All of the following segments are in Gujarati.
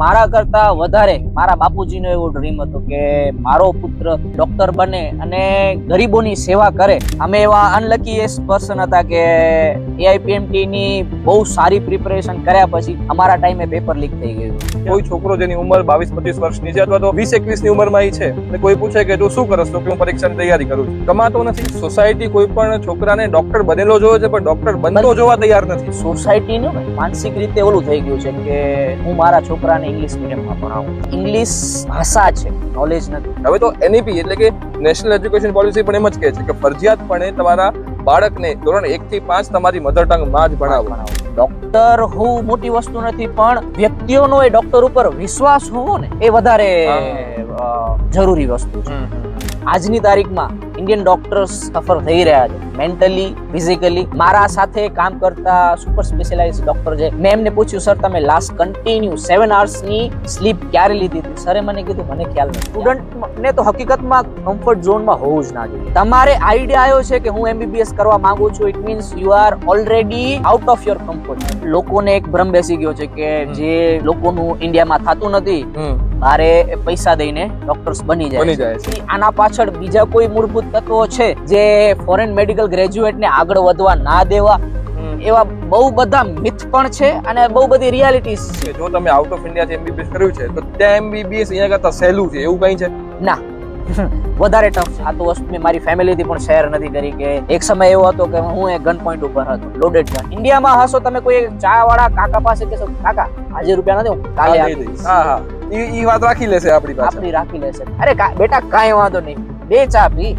મારા કરતા વધારે મારા બાપુજીનો એવો ડ્રીમ હતો કે મારો પુત્ર ડોક્ટર બને અને ગરીબોની સેવા કરે. અમે એવા અનલકી પર્સન હતા કે AIPMT ની બહુ સારી પ્રિપેરેશન કર્યા પછી અમારા ટાઈમે પેપર લીક થઈ ગયું. કોઈ છોકરો જેની ઉંમર 22-25 વર્ષની છે અથવા તો 20-21 ની ઉંમરમાં છે અને કોઈ પૂછે કે તું શું કરસ, તો કે હું પરીક્ષાની તૈયારી કરું છું. કમાતો નથી. સોસાયટી કોઈ પણ છોકરાને ડોક્ટર બનેલો જોવે છે પણ ડોક્ટર બનતો જોવા તૈયાર નથી. સોસાયટીનું માનસિક રીતે ઓલું થઈ ગયું છે કે હું મારા છોકરાને ઇંગ્લિશ મીડિયમમાં ભણાવું. ઇંગ્લિશ ભાષા છે, નોલેજ નથી. હવે તો NEP એટલે કે નેશનલ એજ્યુકેશન પોલિસી પણ એમ જ કહે છે કે ફરજિયાતપણે તમારા બાળકને ધોરણ 1 થી 5 તમારી મધર ટંગમાં જ ભણાવવાનું. ડોક્ટર હોવું મોટી વસ્તુ નથી, પણ વ્યક્તિઓનો એ ડોક્ટર ઉપર વિશ્વાસ હોવો ને એ વધારે જરૂરી વસ્તુ છે. આજની તારીખમાં ઇન્ડિયન ડોક્ટર્સ સફર થઈ રહ્યા છે મેન્ટલી, ફિઝિકલી. મારા સાથે કામ કરતા સુપર સ્પેશિયલાઇઝ ડોક્ટર છે, મેં એમને પૂછ્યું, સર તમે લાસ્ટ કન્ટિન્યુ 7 hours ની સ્લીપ ક્યારે લીધી હતી? સરે મને કીધું મને ખ્યાલ નથી. સ્ટુડન્ટને તો હકીકતમાં કમ્ફર્ટ ઝોનમાં હોવું જ ના જોઈએ. તમારે આઈડિયા આવ્યો છે કે હું MBBS કરવા માંગુ છું, it means you are already out of your comfort. લોકોને એક ભ્રમ બેસી ગયો છે કે જે લોકોનું ઇન્ડિયામાં થતું નથી મારે પૈસા દઈને ડોક્ટર્સ બની જાય છે. આના પાછળ બીજા કોઈ મૂળભૂત તત્વો છે જે ફોરેન મેડિકલ ગ્રેજ્યુએટ ને આગળ વધવા ના દેવા, એવા બહુ બધા મિથ પણ છે અને બહુ બધી રિયાલિટીઝ છે. જો તમે આઉટ ઓફ ઇન્ડિયા થી MBBS કર્યું છે તો ત્યાં MBBS અહીંયા કરતા સહેલું છે એવું કઈ છે? ના, વધારે ટફ છે. આ તો વસ્તુ મેં મારી ફેમિલીથી પણ શેર નથી કરી કે એક સમય એવો હતો કે હું એક ગન પોઈન્ટ ઉપર હતો, લોડેડ ગન. ઇન્ડિયામાં હશો તમે કોઈ ચા વાળા કાકા પાસે કહેશો, કાકા આજે રૂપિયા નથી, હું કાલે આપી દઈશ. હા, ઈ વાત રાખી લેશે આપણી પાસે. આપણી રાખી લેશે. અરે બેટા કાંઈ વાંધો નહીં, 2 ચા પી.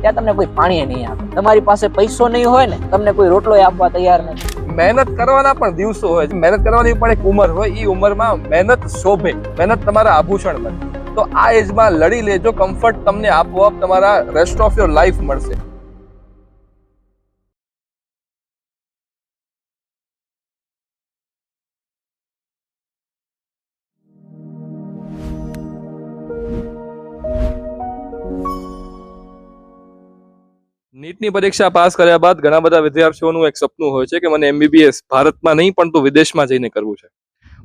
ત્યાં તમને કોઈ પાણી નહીં આપે. તમારી પાસે પૈસો નહીં હોય ને, તમને કોઈ રોટલો આપવા તૈયાર નથી. મહેનત કરવાના પણ દિવસો હોય છે, મહેનત કરવાની પણ એક ઉંમર હોય. ઈ ઉંમરમાં મહેનત શોભે, મહેનત તમારા આભૂષણ બને. તો આ એજમાં લડી લેજો, કમ્ફર્ટ તમને આપોઆપ તમારા રેસ્ટ ઓફ યોર લાઈફ મળશે. નીટની પરીક્ષા પાસ કર્યા બાદ ઘણા બધા વિદ્યાર્થીઓનું એક સપનું હોય છે કે મને MBBS ભારતમાં નહીં પણ તો વિદેશમાં જઈને કરવું છે.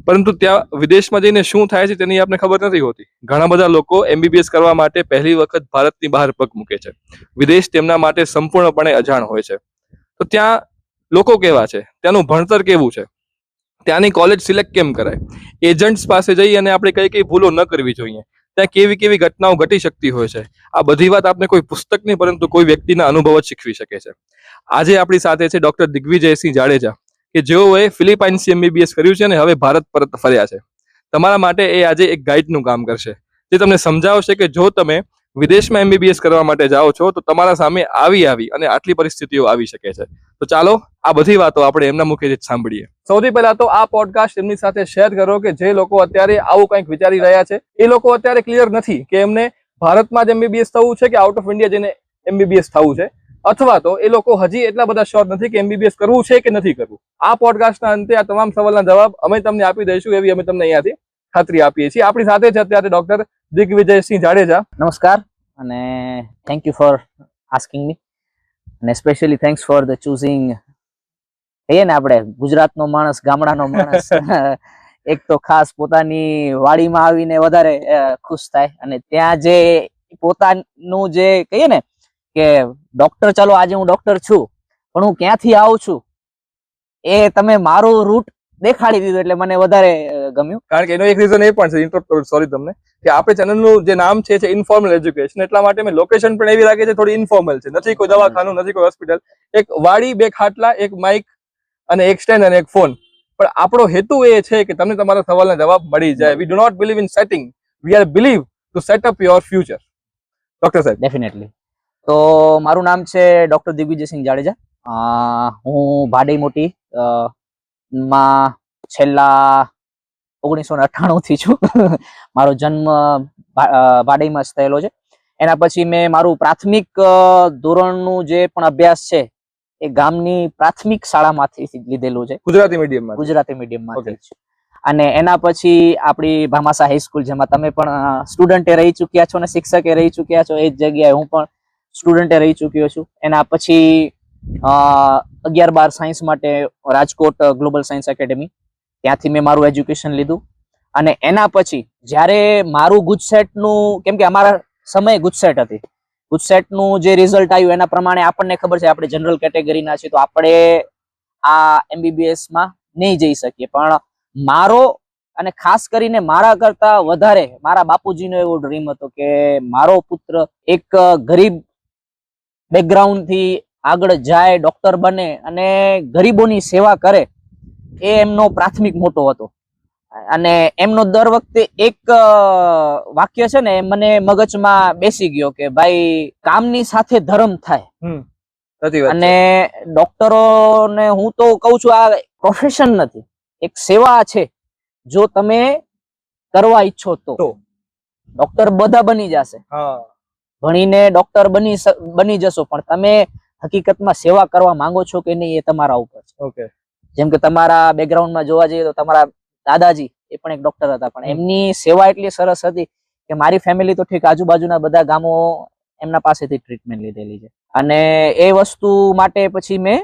પરંતુ ત્યાં વિદેશમાં જઈને શું થાય છે તેની આપને ખબર નથી હોતી. ઘણા બધા લોકો MBBS કરવા માટે પહેલી વખત ભારતની બહાર પગ મૂકે છે. વિદેશ તેમના માટે સંપૂર્ણપણે અજાણ હોય છે. તો ત્યાં લોકો કેવા છે, ત્યાંનું ભણતર કેવું છે, ત્યાંની કોલેજ સિલેક્ટ કેમ કરાય, એજન્ટ્સ પાસે જઈ અને આપણે કઈ કઈ ભૂલો ન કરવી જોઈએ, ત્યાં કેવી કેવી ઘટનાઓ ઘટી શકતી હોય છે, આ બધી વાત આપણે કોઈ પુસ્તક નહીં પરંતુ કોઈ વ્યક્તિના અનુભવ જ શીખવી શકે છે. આજે આપણી સાથે છે ડોક્ટર દિગ્વિજયસિંહ જાડેજા કે જેઓએ ફિલિપાઇન્સથી MBBS કર્યું છે અને હવે ભારત પરત ફર્યા છે. તમારા માટે એ આજે એક ગાઈડનું કામ કરશે, જે તમને સમજાવશે કે જો તમે વિદેશમાં MBBS કરવા માટે જાઓ છો તો તમારા સામે આવી અને આટલી પરિસ્થિતિઓ આવી શકે છે. તો ચાલો આ બધી વાતો આપણે એમના મુખેથી જ સાંભળીએ. સૌથી પહેલા તો આ પોડકાસ્ટ એમની સાથે શેર કરો કે જે લોકો અત્યારે આવું કંઈક વિચારી રહ્યા છે. એ લોકો અત્યારે ક્લિયર નથી કે એમને ભારતમાં જ MBBS થવું છે કે આઉટ ઓફ ઇન્ડિયા જઈને MBBS થવું છે, અથવા તો એ લોકો હજી એટલા બધા શ્યોર નથી કે MBBS કરવું છે કે નથી કરવું. આ પોડકાસ્ટના અંતે આ તમામ સવાલના જવાબ અમે તમને આપી દઈશું, એવી અમે તમને અહીંયાથી ખાતરી આપીએ છીએ. આપણી સાથે છે અત્યારે ડોક્ટર દિગ્વિજયસિંહ જાડેજા. નમસ્કાર અને થેન્ક યુ ફોર આસ્કિંગ મી અને specially thanks for the choosing. કહીએ ને આપણે ગુજરાતનો માણસ, ગામડાનો માણસ એક તો ખાસ પોતાની વાડીમાં આવીને વધારે ખુશ થાય અને ત્યાં જે પોતાનું જે કહીએ ને કે ડોક્ટર, ચાલો આજે હું ડોક્ટર છું પણ હું ક્યાંથી આવું છું એ તમે મારું રૂટ દેખાડી દીધું એટલે મને વધારે ગમ્યું. કારણ કે એનો એક રીઝન એ પણ છે, ઇન્ટરપ્ટ કરું સોરી તમને, કે આપણે ચેનલનું જે નામ છે ઇન્ફોર્મલ એજ્યુકેશન, એટલા માટે મેં લોકેશન પણ એવી રાખી છે થોડી ઇન્ફોર્મલ છે. નથી કોઈ દવાખાનું, નથી કોઈ હોસ્પિટલ, એક વાડી, 2 ખાટલા, એક માઇક અને એક સ્ટેન્ડ અને એક ફોન. પણ આપણો હેતુ એ છે કે તમને તમારા સવાલના જવાબ મળી જાય. We do not believe in setting, we are believe to set up your future. Doctor સાહેબ. ડેફિનેટલી. તો મારું નામ છે ડોક્ટર દિગ્વિજયસિંહ જાડેજા. હું ભાડઈ મોટી માં છેલ્લા 1998 થી છું. મારો જન્મ ભાડઈમાં જ થયેલો છે. એના પછી મેં મારું પ્રાથમિક ધોરણનું જે પણ અભ્યાસ છે એ ગામની પ્રાથમિક શાળામાંથી લીધેલું છે, ગુજરાતી મીડિયમમાં. ગુજરાતી મીડિયમમાંથી. અને એના પછી આપણી ભામાસા હાઈસ્કૂલ, જેમાં તમે પણ સ્ટુડન્ટે રહી ચૂક્યા છો અને શિક્ષકે રહી ચૂક્યા છો, એ જ જગ્યાએ હું પણ સ્ટુડન્ટે રહી ચૂક્યો છું. એના પછી 11-12 સાયન્સ માટે રાજકોટ ગ્લોબલ સાયન્સ એકેડેમી, ત્યાંથી મેં મારું એજ્યુકેશન લીધું. અને એના પછી જ્યારે મારું ગુજસેટ નું, કેમ કે અમારા સમય ગુજસેટ હતી, ગુજસેટ નું જે રિઝલ્ટ આવ્યું એના પ્રમાણે આપણને ખબર છે આપણે જનરલ કેટેગરીના છીએ તો આપણે આ MBBS માં નહીં જઈ શકીએ. પણ મારો અને ખાસ કરીને મારા કરતા વધારે મારા બાપુજીનો એવો ડ્રીમ હતો કે મારો પુત્ર એક ગરીબ બેકગ્રાઉન્ડ થી આગળ જાય, ડોક્ટર બને અને ગરીબોની સેવા કરે, એ એમનો પ્રાથમિક મોટો હતો. અને એમનો દર વખતે એક વાક્ય છે ને મને મગજમાં બેસી ગયો કે ભાઈ કામની સાથે ધર્મ થાય. અને ડોક્ટરોને હું તો કઉ છું આ પ્રોફેશન નથી, એક સેવા છે. જો તમે કરવા ઈચ્છો તો ડોક્ટર બધા બની જશે, ભણીને ડોક્ટર બની જશો, પણ તમે હકીકતમાં સેવા કરવા માંગો છો કે નહીં એ તમારા ઉપર છે. જેમ કે તમારા બેકગ્રાઉન્ડમાં જોવા જઈએ તો તમારા દાદાજી એ પણ એક ડોક્ટર હતા, પણ એમની સેવા એટલી સરસ હતી કે મારી ફેમિલી તો ઠીક, આજુબાજુના બધા ગામો એમના પાસેથી ટ્રીટમેન્ટ લીધેલી છે. અને એ વસ્તુ માટે પછી મેં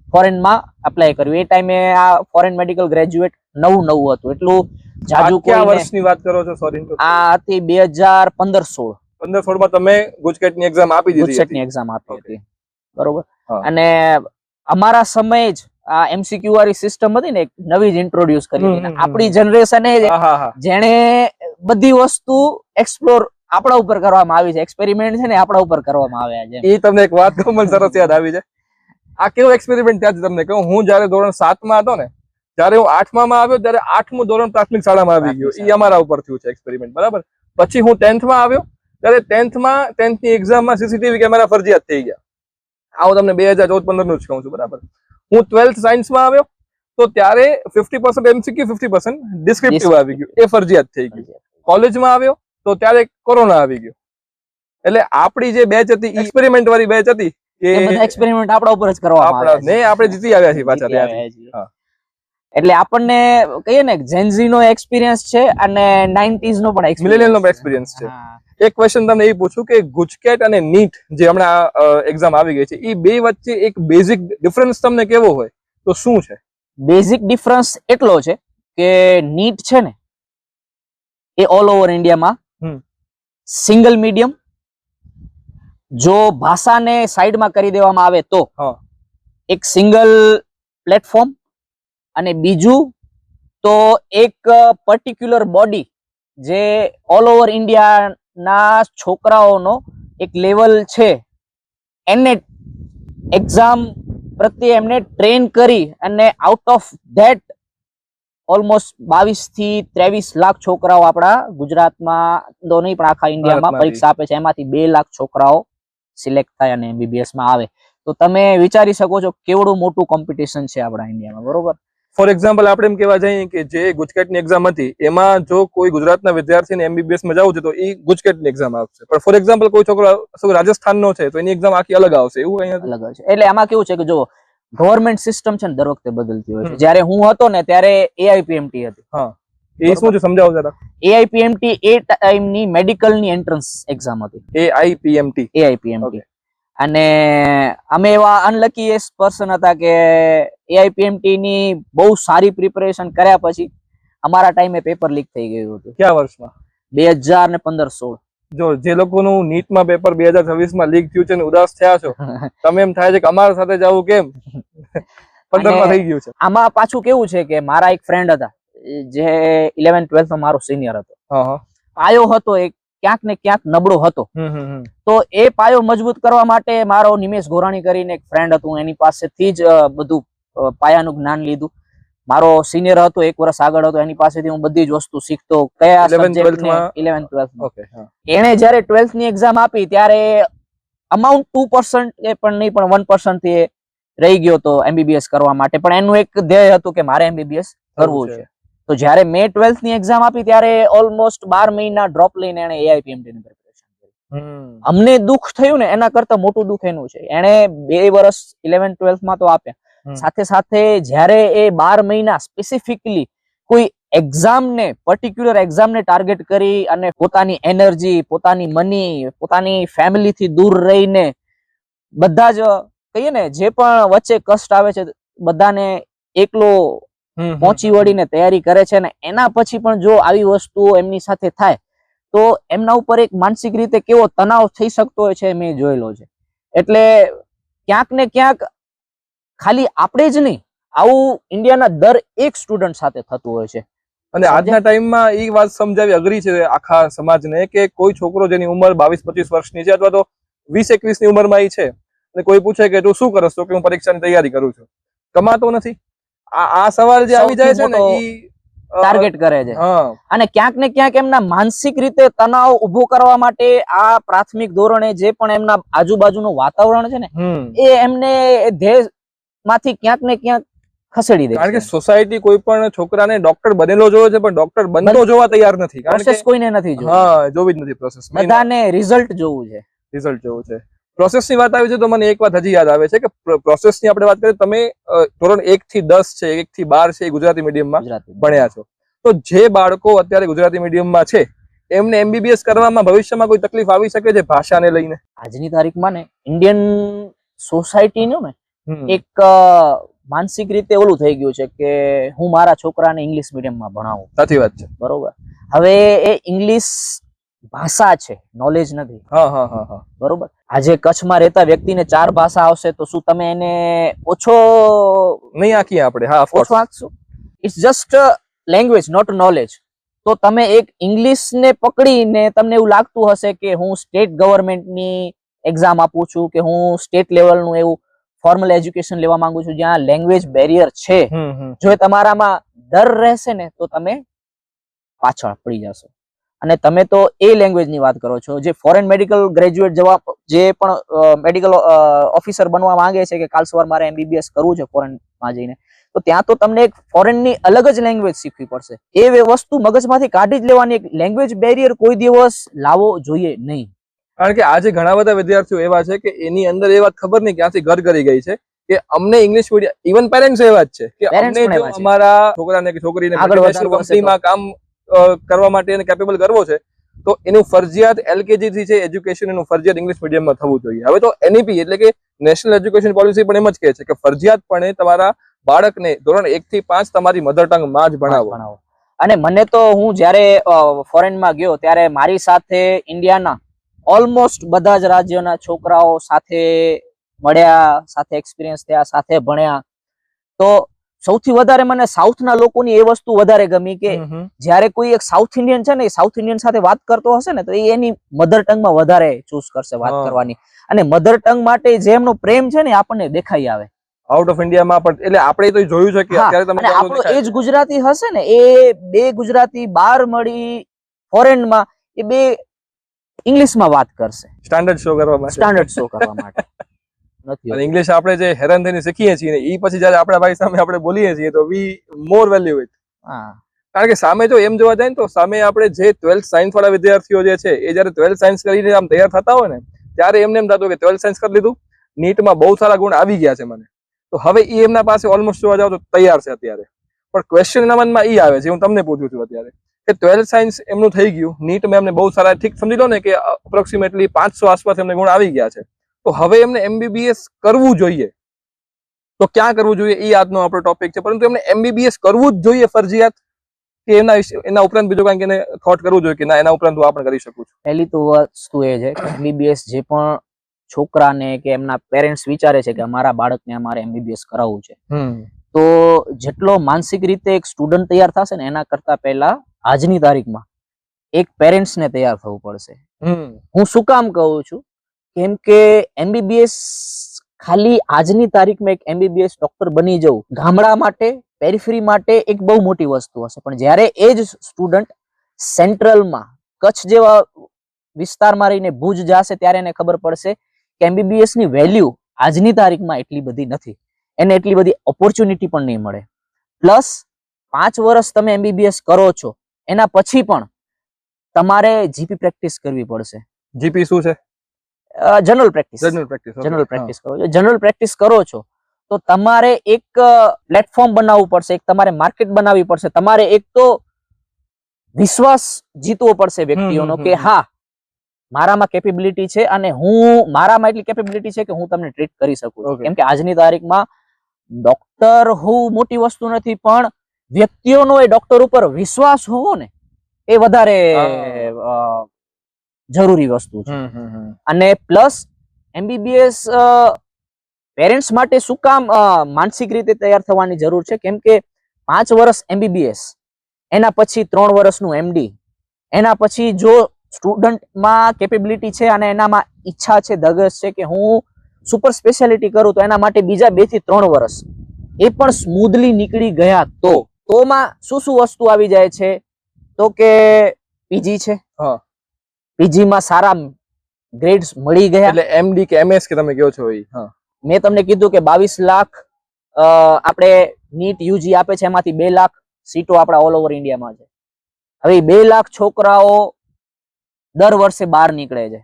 ફોરેનમાં અપ્લાય કર્યું. એ ટાઈમે આ ફોરેન મેડિકલ ગ્રેજ્યુએટ નવું હતું, એટલું જાજુ. કયા વર્ષની વાત કરો છો? સોરી, આ હતી 2015-16. 15-16 માં તમે ગુજકેટની એક્ઝામ આપી દીધી? ગુજકેટની એક્ઝામ આપી હતી, બરોબર. અને અમારા સમયે જ આ MCQ વાળી સિસ્ટમ હતી ને, એક નવી જ ઇન્ટ્રોડ્યુસ કરી હતી. આપણી જનરેશન જેણે બધી વસ્તુ એક્સપ્લોર આપણા ઉપર કરવામાં આવી છે, એક્સપેરિમેન્ટ છે ને આપણા ઉપર કરવામાં આવ્યા છે. એ તમને એક વાત કહું, મને સરસ યાદ આવી છે. આ કેવો એક્સપેરિમેન્ટ ત્યાં તમને કહું, હું જયારે ધોરણ 7 માં હતો ને, જયારે હું 8મા માં આવ્યો ત્યારે 8મું ધોરણ પ્રાથમિક શાળામાં આવી ગયો. એ અમારા ઉપર થયું છે એક્સપેરિમેન્ટ, બરાબર. પછી હું 10th માં આવ્યો ત્યારે 10th ની એક્ઝામમાં CCTV કેમેરા ફરજિયાત થઈ ગયા. આવું તમને 2014-15 નું જ કહું છું, બરાબર. હું 12th સાયન્સમાં આવ્યો તો ત્યારે 50% MCQ 50% ડિસ્ક્રિપ્ટિવ આવી ગયું, એ ફરજિયાત થઈ ગયું. કોલેજમાં આવ્યો તો ત્યારે કોરોના આવી ગયો. એટલે આપણી જે બેચ હતી એક્સપેરિમેન્ટ વાળી બેચ હતી, એ બધા એક્સપેરિમેન્ટ આપણા ઉપર જ કરવામાં આવ્યા છે. આપણે જીતી આવ્યા છીએ પાછા ત્યાંથી. એટલે આપણને કહીએ ને જેનઝી નો એક્સપિરિયન્સ છે અને 90s નો પણ મિલેનિયલ નો એક્સપિરિયન્સ છે. એક ક્વેશ્ચન તમને એ પૂછું કે ગુજકેટ અને નીટ જે હમણાં એક્ઝામ આવી ગઈ છે, એ બે વચ્ચે એક બેઝિક ડિફરન્સ તમને કેવો હોય તો શું છે? બેઝિક ડિફરન્સ એટલો છે કે નીટ છે ને એ ઓલ ઓવર ઇન્ડિયામાં સિંગલ મીડિયમ, જો ભાષાને સાઈડમાં કરી દેવામાં આવે તો એક સિંગલ પ્લેટફોર્મ, અને બીજું તો એક પર્ટિક્યુલર બોડી જે ઓલ ઓવર ઇન્ડિયાના છોકરાઓનો એક લેવલ છે, એને એક્ઝામ પ્રત્યે એમને ટ્રેન કરી અને આઉટ ઓફ ધેટ ઓલમોસ્ટ 22 થી 23 લાખ છોકરાઓ આપણા ગુજરાતમાં તો નહીં પણ આખા ઇન્ડિયામાં પરીક્ષા આપે છે. એમાંથી 2 લાખ છોકરાઓ સિલેક્ટ થાય અને MBBS માં આવે. તો તમે વિચારી શકો છો કેવડું મોટું કોમ્પિટિશન છે આપણા ઇન્ડિયામાં, બરોબર. ફોર એક્ઝામ્પલ આપણે એમ કહેવા જઈએ કે જે ગુજકેટની એક્ઝામ હતી એમાં જો કોઈ ગુજરાતના વિદ્યાર્થીને MBBS માં જવું છે તો એ ગુજકેટની એક્ઝામ આવશે. પણ ફોર એક્ઝામ્પલ કોઈ છોકરો રાજસ્થાનનો છે તો એની એક્ઝામ આખી અલગ આવશે, એવું અહીંયા અલગ છે. એટલે આમાં કેવું છે કે જો ગવર્મેન્ટ સિસ્ટમ છે ને દર વખતે બદલતી હોય છે. જયારે હું હતો ને ત્યારે AIPMT હતી. એ શું છે સમજાવો જરા. AIPMT એ ટાઈમની મેડિકલની એન્ટ્રન્સ એક્ઝામ હતી. AIPMT. અને અમે એવા અનલકી પર્સન હતા કે AIPMT ની બહુ સારી પ્રિપેરેશન કર્યા પછી અમારા ટાઈમે પેપર લીક થઈ ગયું હતું. કયા વર્ષમાં? 2015-16. જો જે લોકોનું નીટમાં પેપર 2026 માં લીક થયું છે ને ઉદાસ થયા છો, તમે એમ થાય છે કે અમારા સાથે જવું કેમ, 15 માં થઈ ગયું છે. આમાં પાછું કેવું છે કે મારા એક ફ્રેન્ડ હતા જે 11th-12th માં મારો સિનિયર હતો. પાયો હતો એક ક્યાંક ને ક્યાંક નબળો હતો, તો એ પાયો મજબૂત કરવા માટે મારો નિમેશ ગોરાણી કરીને એક ફ્રેન્ડ હતું, એની પાસેથી જ બધું પાયાનું જ્ઞાન લીધું. મારો સિનિયર હતો, 1 વર્ષ આગળ હતો, એની પાસેથી હું બધી જ વસ્તુ શીખતો. કયા 11th-12th એને જયારે 12th ની એક્ઝામ આપી ત્યારે અમાઉન્ટ 2% એ પણ નહીં પણ 1% થી રહી ગયો હતો MBBS કરવા માટે, પણ એનું એક ધ્યેય હતું કે મારે MBBS કરવું છે. તો જયારે મેં 12th ની એક્ઝામ આપી ત્યારે ઓલમોસ્ટ 12 મહિના ડ્રોપ લઈને એને AIPMT ની પ્રિપેરેશન કરી. અમને દુઃખ થયું ને એના કરતા મોટું દુઃખ એનું છે, એને 2 વર્ષ 11th-12th માં તો આપ્યા, સાથે સાથે જયારે એ 12 મહિના સ્પેસિફિકલી કોઈ એક્ઝામને પર્ટિક્યુલર એક્ઝામને ટાર્ગેટ કરી અને પોતાની એનર્જી, પોતાની મની, પોતાની ફેમિલી થી દૂર રહીને બધા જ કહીએ ને જે પણ વચ્ચે કષ્ટ આવે છે બધાને એકલો પહોંચી વળીને તૈયારી કરે છે, ને એના પછી પણ જો આવી વસ્તુઓ એમની સાથે થાય તો એમના ઉપર એક માનસિક રીતે કેવો તણાવ થઈ શકતો હોય છે મેં જોયેલો છે. એટલે ક્યાંક ને ક્યાંક ખાલી આપણે જ નહીં, આવું ઇન્ડિયાના દર એક સ્ટુડન્ટ સાથે થતું હોય છે. અને આજના ટાઈમમાં એ વાત સમજાવી અઘરી છે આખા સમાજને કે કોઈ છોકરો જેની ઉંમર 22-25 વર્ષની છે અથવા તો 20-21 ની ઉંમરમાં છે અને કોઈ પૂછે કે તું શું કરસ તો કે હું પરીક્ષાની તૈયારી કરું છું, કમાતો નથી, આ સવાલ જે આવી જાય છે ને ઈ ટાર્ગેટ કરે છે. અને ક્યાંક ને ક્યાંક એમના માનસિક રીતે તણાવ ઉભો કરવા માટે આ પ્રાથમિક ધોરણે જે પણ એમના આજુબાજુનું વાતાવરણ છે ને એ એમને ધ્યેય માંથી ક્યાંક ને ક્યાંક ખસેડી દે. કારણ કે સોસાયટી કોઈ પણ છોકરાને ડોક્ટર બનેલો જોવે છે પણ ડોક્ટર બનતો જોવા તૈયાર નથી. પ્રોસેસ કોઈને નથી જોવી. હા, જોવી જ નથી પ્રોસેસ. બધાને રિઝલ્ટ જોવું છે. રિઝલ્ટ જોવું છે. પ્રોસેસ ની વાત આવી છે તો મને એક વાત હજી યાદ આવે છે કે પ્રોસેસ ની આપણે વાત કરીએ, તમે ધોરણ 1 થી 10 છે, 1 થી 12 છે, એ ગુજરાતી મીડિયમમાં ભણ્યા છો. તો જે બાળકો અત્યારે ગુજરાતી મીડિયમમાં છે એમને એમબીબીએસ કરવામાં ભવિષ્યમાં કોઈ તકલીફ આવી શકે છે ભાષાને લઈને? આજની તારીખમાં ને ઇન્ડિયન સોસાયટીનું ને એક માનસિક રીતે ઓલું થઈ ગયું છે કે હું મારા છોકરાને ઇંગ્લિશ મીડિયમમાં ભણાવું. સાચી વાત છે. બરોબર. હવે એ ઇંગ્લિશ ભાષા છે, નોલેજ નથી. બરોબર. આજે કચ્છમાં રહેતા વ્યક્તિને 4 ભાષા આવશે તો શું તમે એને ઓછો નહીં આંકીએ આપણે? હા, ઓછો આંકશું. It's just language, not knowledge. તો તમે એક ઇંગ્લિશ ને પકડીને તમને એવું લાગતું હશે કે હું સ્ટેટ ગવર્મેન્ટની એક્ઝામ આપું છું કે હું સ્ટેટ લેવલનું એવું ફોર્મલ એજ્યુકેશન લેવા માંગુ છું જ્યાં લેંગ્વેજ બેરિયર છે. જો તમારામાં ડર રહેશે ને તો તમે પાછળ પડી જશો. અને તમે તો એ લેંગ્વેજ ની વાત કરો છો, જે ફોરેન મેડિકલ ગ્રેજ્યુએટ જે પણ મેડિકલ ઓફિસર બનવા માંગે છે કે કાલ સવાર મારે એમબીબીએસ કરવું છે ફોરેન માં જઈને, તો ત્યાં તો તમને એક ફોરેન ની અલગ જ લેંગ્વેજ શીખવી પડશે. એ વસ્તુ મગજમાંથી કાઢી જ લેવાની. એક લેંગ્વેજ બેરિયર કોઈ દિવસ લાવવો જોઈએ નહીં. કારણ કે આજે ઘણા બધા વિદ્યાર્થીઓ એવા છે કે એની અંદર એ વાત ખબર નહીં ક્યાંથી ઘર કરી ગઈ છે કે અમને ઇંગ્લિશ મીડિયમ, ઇવન પેરેન્ટ્સ એવા જ છે કે અમને જો અમારા છોકરાને કે છોકરીને કંપનીમાં કામ કરવા માટે એને કેપેબલ કરવો છે તો એનું ફરજિયાત LKG થી છે એજ્યુકેશન એનું ફરજિયાત ઇંગ્લિશ મીડિયમમાં થવું જોઈએ. હવે તો NEP એટલે કે નેશનલ એજ્યુકેશન પોલિસી પણ એમ જ કહે છે કે ફરજિયાતપણે તમારા બાળકને ધોરણ 1 થી 5 તમારી મધર ટંગ માં જ ભણાવો. અને મને તો હું જયારે ફોરેનમાં ગયો ત્યારે મારી સાથે ઇન્ડિયાના ઓલમોસ્ટ બધા જ રાજ્યોના છોકરાઓ સાથે મળ્યા, સાથે એક્સપિરિયન્સ થયા, સાથે ભણ્યા. તો સૌથી વધારે મને સાઉથના લોકોની એ વસ્તુ વધારે ગમી કે જ્યારે કોઈ એક સાઉથ ઇન્ડિયન છે ને એ સાઉથ ઇન્ડિયન સાથે વાત કરતો હશે ને તો એ એની મધર ટંગમાં વધારે ચૂઝ કરશે વાત કરવાની. અને મધર ટંગ માટે જે એમનો પ્રેમ છે ને આપણને દેખાઈ આવે આઉટ ઓફ ઇન્ડિયામાં પણ. એટલે આપણે તો જોયું છે કે અત્યારે તમે આપણો એ જ ગુજરાતી હશે ને એ 2 ગુજરાતી બહાર મળી ફોરેનમાં એ 2 ઇંગ્લિશમાં વાત કરશે સ્ટાન્ડર્ડ શો કરવા માટે. નથી ઇંગ્લિશ આપણે જે હેરાન થઈને શીખીએ છીએ એ પછી જયારે આપણા ભાઈ સામે આપણે બોલીએ છીએ તો વી મોર વેલ્યુ ઇટ. કારણ કે સામે જો એમ જોવા જાય ને તો સામે આપણે જે 12th સાયન્સ વાળા વિદ્યાર્થીઓ જે છે એ જયારે 12th સાયન્સ કરીને આમ તૈયાર થતા હોય ને ત્યારે એમને એમ થતું કે 12th સાયન્સ કરી લીધું, નીટમાં બહુ સારા ગુણ આવી ગયા છે મને, તો હવે એ એમના પાસે ઓલમોસ્ટ જોવા જાવ તો તૈયાર છે અત્યારે. પણ ક્વેશ્ચન એના મનમાં એ આવે છે, હું તમને પૂછું છું અત્યારે કે 12th સાયન્સ એમનું થઈ ગયું, નીટમાં એમને બહુ સારા, ઠીક સમજી લો ને કે અપ્રોક્સિમેટલી 500 આસપાસ એમને ગુણ આવી ગયા છે, તો હવે એમને MBBS કરવું જોઈએ તો ક્યાં કરવું જોઈએ એ આજનો આપણો ટોપિક છે. પરંતુ એમને MBBS કરવું જ જોઈએ ફરજિયાત કે એના ઉપરાંત બીજું કંઈક એને થોટ કરવું જોઈએ કે ના એના ઉપરાંત હું આ પણ કરી શકું છું? પહેલી તો વસ્તુ એ છે કે MBBS જે પણ છોકરાને કે એમના પેરેન્ટ્સ વિચારે છે કે અમારા બાળકને અમારે MBBS કરાવવું છે, તો જેટલો માનસિક રીતે એક સ્ટુડન્ટ તૈયાર થશે ને એના કરતા પહેલા આજની તારીખમાં એક પેરેન્ટ્સ ને તૈયાર થવું પડશે. હું શું કામ કહું છું? કેમ કે MBBS ખાલી આજની તારીખમાં એક MBBS ડોક્ટર બની જવું ગામડા માટે, પેરિફેરી માટે એક બહુ મોટી વસ્તુ હશે, પણ જ્યારે એ જ સ્ટુડન્ટ સેન્ટ્રલમાં કચ્છ જેવા વિસ્તારમાં રહીને ભુજ જશે ત્યારે એને ખબર પડશે કે MBBS ની વેલ્યુ આજની તારીખમાં એટલી બધી નથી, એને એટલી બધી ઓપોર્ચ્યુનિટી પણ નહીં મળે. પ્લસ 5 વર્ષ તમે MBBS કરો છો એના પછી પણ તમારે GP પ્રેક્ટિસ કરવી પડશે. GP શું છે? જનરલ પ્રેક્ટિસ કરો છો. જનરલ પ્રેક્ટિસ કરો છો તો તમારે એક પ્લેટફોર્મ બનાવવું પડશે, એક તમારે માર્કેટ બનાવવી પડશે, તમારે એક તો વિશ્વાસ જીતવો પડશે વ્યક્તિઓનો કે હા મારામાં કેપેબિલિટી છે અને મારામાં એટલી કેપેબિલિટી છે કે હું તમને ટ્રીટ કરી શકું છું. કેમ કે આજની તારીખમાં ડોક્ટર હોવું મોટી વસ્તુ નથી, પણ વ્યક્તિઓનો એ ડોક્ટર ઉપર વિશ્વાસ હોવો ને એ વધારે જરૂરી વસ્તુ છે. અને પ્લસ એમબીબીએસ પેરેન્ટ્સ માટે શું કામ માનસિક રીતે તૈયાર થવાની જરૂર છે, કેમ કે 5 વર્ષ એમબીબીએસ, એના પછી 3 વર્ષનું એમડી, એના પછી જો સ્ટુડન્ટમાં કેપેબિલિટી છે અને એનામાં ઈચ્છા છે, ધગશ છે કે હું સુપર સ્પેશિયાલિટી કરું, તો એના માટે બીજા 2 થી 3 વર્ષ એ પણ સ્મૂધલી નીકળી ગયા તોમાં શું શું વસ્તુ આવી જાય છે, તો કે પીજી છે, પીજી માં સારા ગ્રેડ્સ મળી ગયા, એટલે એમડી કે એમએસ કે તમે કહો છો એ. મેં તમને કીધું કે 22 લાખ આપણે નીટ યુજી આપે છે, એમાંથી 2 લાખ સીટો આપણા ઓલ ઓવર ઇન્ડિયામાં છે. હવે 2 લાખ છોકરાઓ દર વર્ષે બહાર નીકળે છે,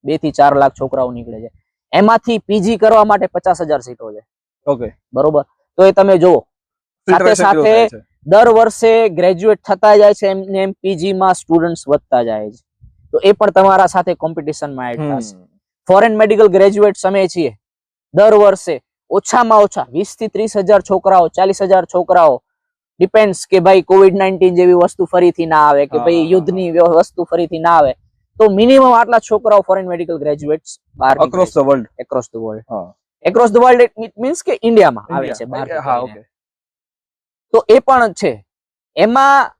2 થી 4 લાખ છોકરાઓ નીકળે છે, એમાંથી પીજી કરવા માટે 50,000 સીટો છે. ઓકે, બરોબર. તો એ તમે જુઓ, સાથે સાથે દર વર્ષે ગ્રેજ્યુએટ થતા જાય છે, એમ પીજી માં સ્ટુડન્ટ્સ વધતા જાય છે, તો એ પણ તમારા સાથે કોમ્પિટિશન માં એડ થશે. ફોરેન મેડિકલ ગ્રેજ્યુએટ્સ અમે છીએ, દર વર્ષે ઓછામાં ઓછા 20 થી 30,000 છોકરાઓ, 40,000 છોકરાઓ, ડિપેન્ડ્સ કે ભાઈ COVID-19 જેવી વસ્તુ ફરીથી ના આવે, કે ભાઈ યુદ્ધની વસ્તુ ફરીથી ના આવે, તો મિનિમમ આટલા છોકરાઓ ફોરેન મેડિકલ ગ્રેજ્યુએટ્સ બહાર across the world, across the world it means કે ઇન્ડિયામાં આવે છે બહાર. તો એ પણ છે. એમાં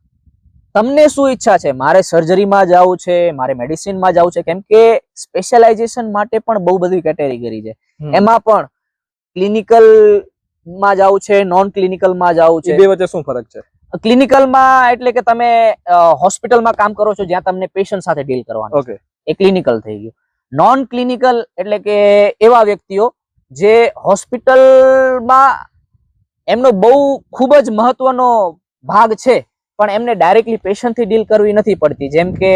તમને શું ઈચ્છા છે? મારે સર્જરીમાં જવું છે, મારે મેડિસિનમાં જવું છે, કેમ કે સ્પેશિયલાઇઝેશન માટે પણ બહુ બધી કેટેગરી છે. એમાં પણ ક્લિનિકલ માં જવું છે, નોન ક્લિનિકલ માં જવું છે. બે વચ્ચે શું ફરક છે? ક્લિનિકલમાં એટલે કે તમે હોસ્પિટલમાં કામ કરો છો, જ્યાં તમને પેશન્ટ સાથે ડીલ કરવાનું, ઓકે, એ ક્લિનિકલ થઈ ગયું. નોન ક્લિનિકલ એટલે કે એવા વ્યક્તિઓ જે હોસ્પિટલમાં એમનો બહુ ખૂબ જ મહત્વનો ભાગ છે, પણ એમને ડાયરેક્ટલી પેશન્ટથી ડીલ કરવી નથી પડતી, જેમ કે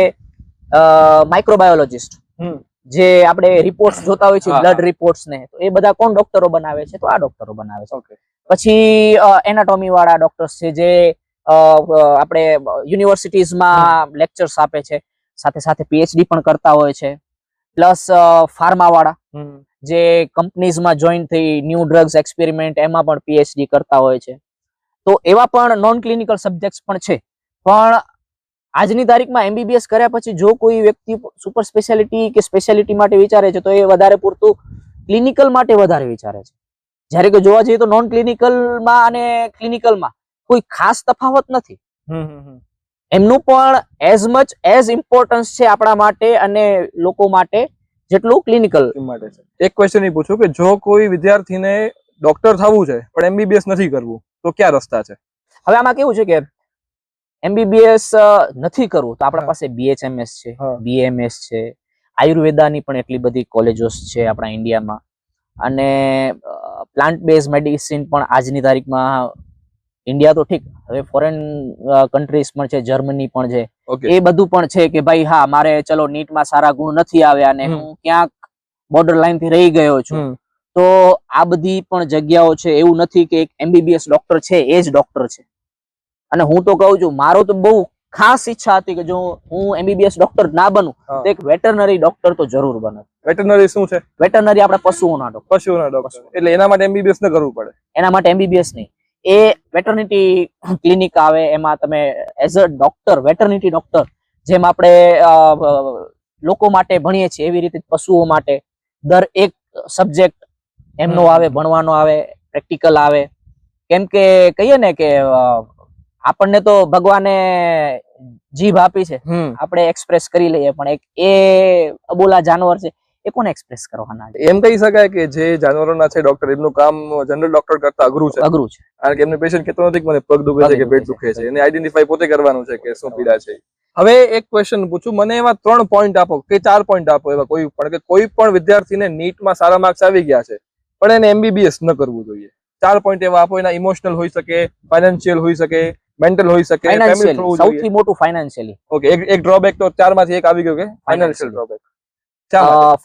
માઇક્રોબાયોલોજિસ્ટ, જે આપણે રિપોર્ટ્સ જોતા હોય છે, બ્લડ રિપોર્ટ્સ ને, તો એ બધા કોણ ડોક્ટરો બનાવે છે? તો આ ડોક્ટરો બનાવે છે. પછી એનાટોમી વાળા ડોક્ટર્સ છે, જે આપણે યુનિવર્સિટીઝમાં લેક્ચર્સ આપે છે, સાથે સાથે પીએચડી પણ કરતા હોય છે. પ્લસ ફાર્મા વાળા, જે કંપનીઝમાં જોઈન થઈ ન્યૂ ડ્રગ્સ એક્સપેરિમેન્ટ, એમાં પણ પીએચડી કરતા હોય છે. તો એવા પણ નોન ક્લિનિકલ સબ્જેક્ટ્સ પણ છે. પણ આજની તારીખમાં એમબીબીએસ કર્યા પછી જો કોઈ વ્યક્તિ સુપર સ્પેશિયાલિટી કે સ્પેશિયાલિટી માટે વિચારે છે, તો એ વધારે પૂરતું ક્લિનિકલ માટે વધારે વિચારે છે. જ્યારે કે જોવા જઈએ તો નોન ક્લિનિકલમાં અને ક્લિનિકલમાં કોઈ ખાસ તફાવત નથી. એમનું પણ એઝ મચ એઝ ઇમ્પોર્ટન્સ છે આપણા માટે અને લોકો માટે જેટલું ક્લિનિકલ માટે છે. એક ક્વેશ્ચન એ પૂછું કે જો કોઈ વિદ્યાર્થીને ડોક્ટર થવું છે પણ એમબીબીએસ નથી કરવું, તો કયા રસ્તા છે? હવે આમાં કેવું છે કે એમબીબીએસ નથી કરવું તો આપણા પાસે બીએચએમએસ છે, બીએમએસ છે, આયુર્વેદાની પણ એટલી બધી કોલેજો છે આપણા ઇન્ડિયામાં, અને પ્લાન્ટ બેઝ મેડિસિન પણ આજની તારીખમાં ઇન્ડિયા તો ઠીક, હવે ફોરેન કન્ટ્રીઝ પણ છે, જર્મની પણ છે, એ બધું પણ છે કે ભાઈ હા મારે ચલો નીટમાં સારા ગુણ નથી આવ્યા અને હું ક્યાંક બોર્ડર લાઈન થી રહી ગયો છું, તો આ બધી પણ જગ્યાઓ છે. એવું નથી કે એક એમબીબીએસ ડોક્ટર છે એ જ ડોક્ટર છે. અને હું તો કહું છું, મારો તો બહુ ખાસ ઈચ્છા હતી કે જો હું એમબીબીએસ ડોક્ટર ના બનું તો એક વેટરનરી ડોક્ટર તો જરૂર બને. વેટરનરી શું છે? વેટરનરી આપણા પશુઓના ડોક્ટર. પશુઓના ડોક્ટર. એટલે એના માટે એમબીબીએસ ન કરવું પડે? એના માટે એમબીબીએસ નહીં, એ વેટરનિટી ક્લિનિક આવે, એમાં તમે as a doctor, veterinary doctor, જેમ આપણે લોકો માટે ભણીએ છીએ એવી રીતે પશુઓ માટે દર એક સબ્જેક્ટ એમનો આવે, ભણવાનો આવે, પ્રેક્ટિકલ આવે. કેમ કે કહીએ ને કે આપણને તો ભગવાને જીભ આપી છે, આપણે એક્સપ્રેસ કરી લઈએ, પણ એક એ અબોલા જાનવર છે, એ કોને એક્સપ્રેસ કરવાના? એમ કહી શકાય કે જે જાનવરોના છે ડોક્ટર, એમનું કામ જનરલ ડોક્ટર કરતા અઘરું છે. અઘરું છે, કારણ કે એમને પેશન્ટ કહેતો નથી કે મને પગ દુખે છે કે પેટ દુખે છે, એને આઈડેન્ટિફાઈ પોતે કરવાનું છે કે શું પીડા છે. હવે એક ક્વેશ્ચન પૂછું, મને એવા 3 પોઈન્ટ આપો કે 4 પોઈન્ટ આપો એવા કોઈ પણ, કે કોઈ પણ વિદ્યાર્થીને નીટમાં સારા માર્ક્સ આવી ગયા છે પણ એને એમબીબીએસ ન કરવું જોઈએ. 4 પોઈન્ટ એવા આપો. એના ઇમોશનલ હોઈ શકે, ફાઇનાન્શિયલ હોઈ શકે, મેન્ટલ હોઈ શકે, ફેમિલી થ્રુ સૌથી મોટું ફાઇનાન્શિયલી. ઓકે, એક ડ્રોબેક તો 4 માંથી એક આવી ગયો કે ફાઇનાન્શિયલ ડ્રોબેક.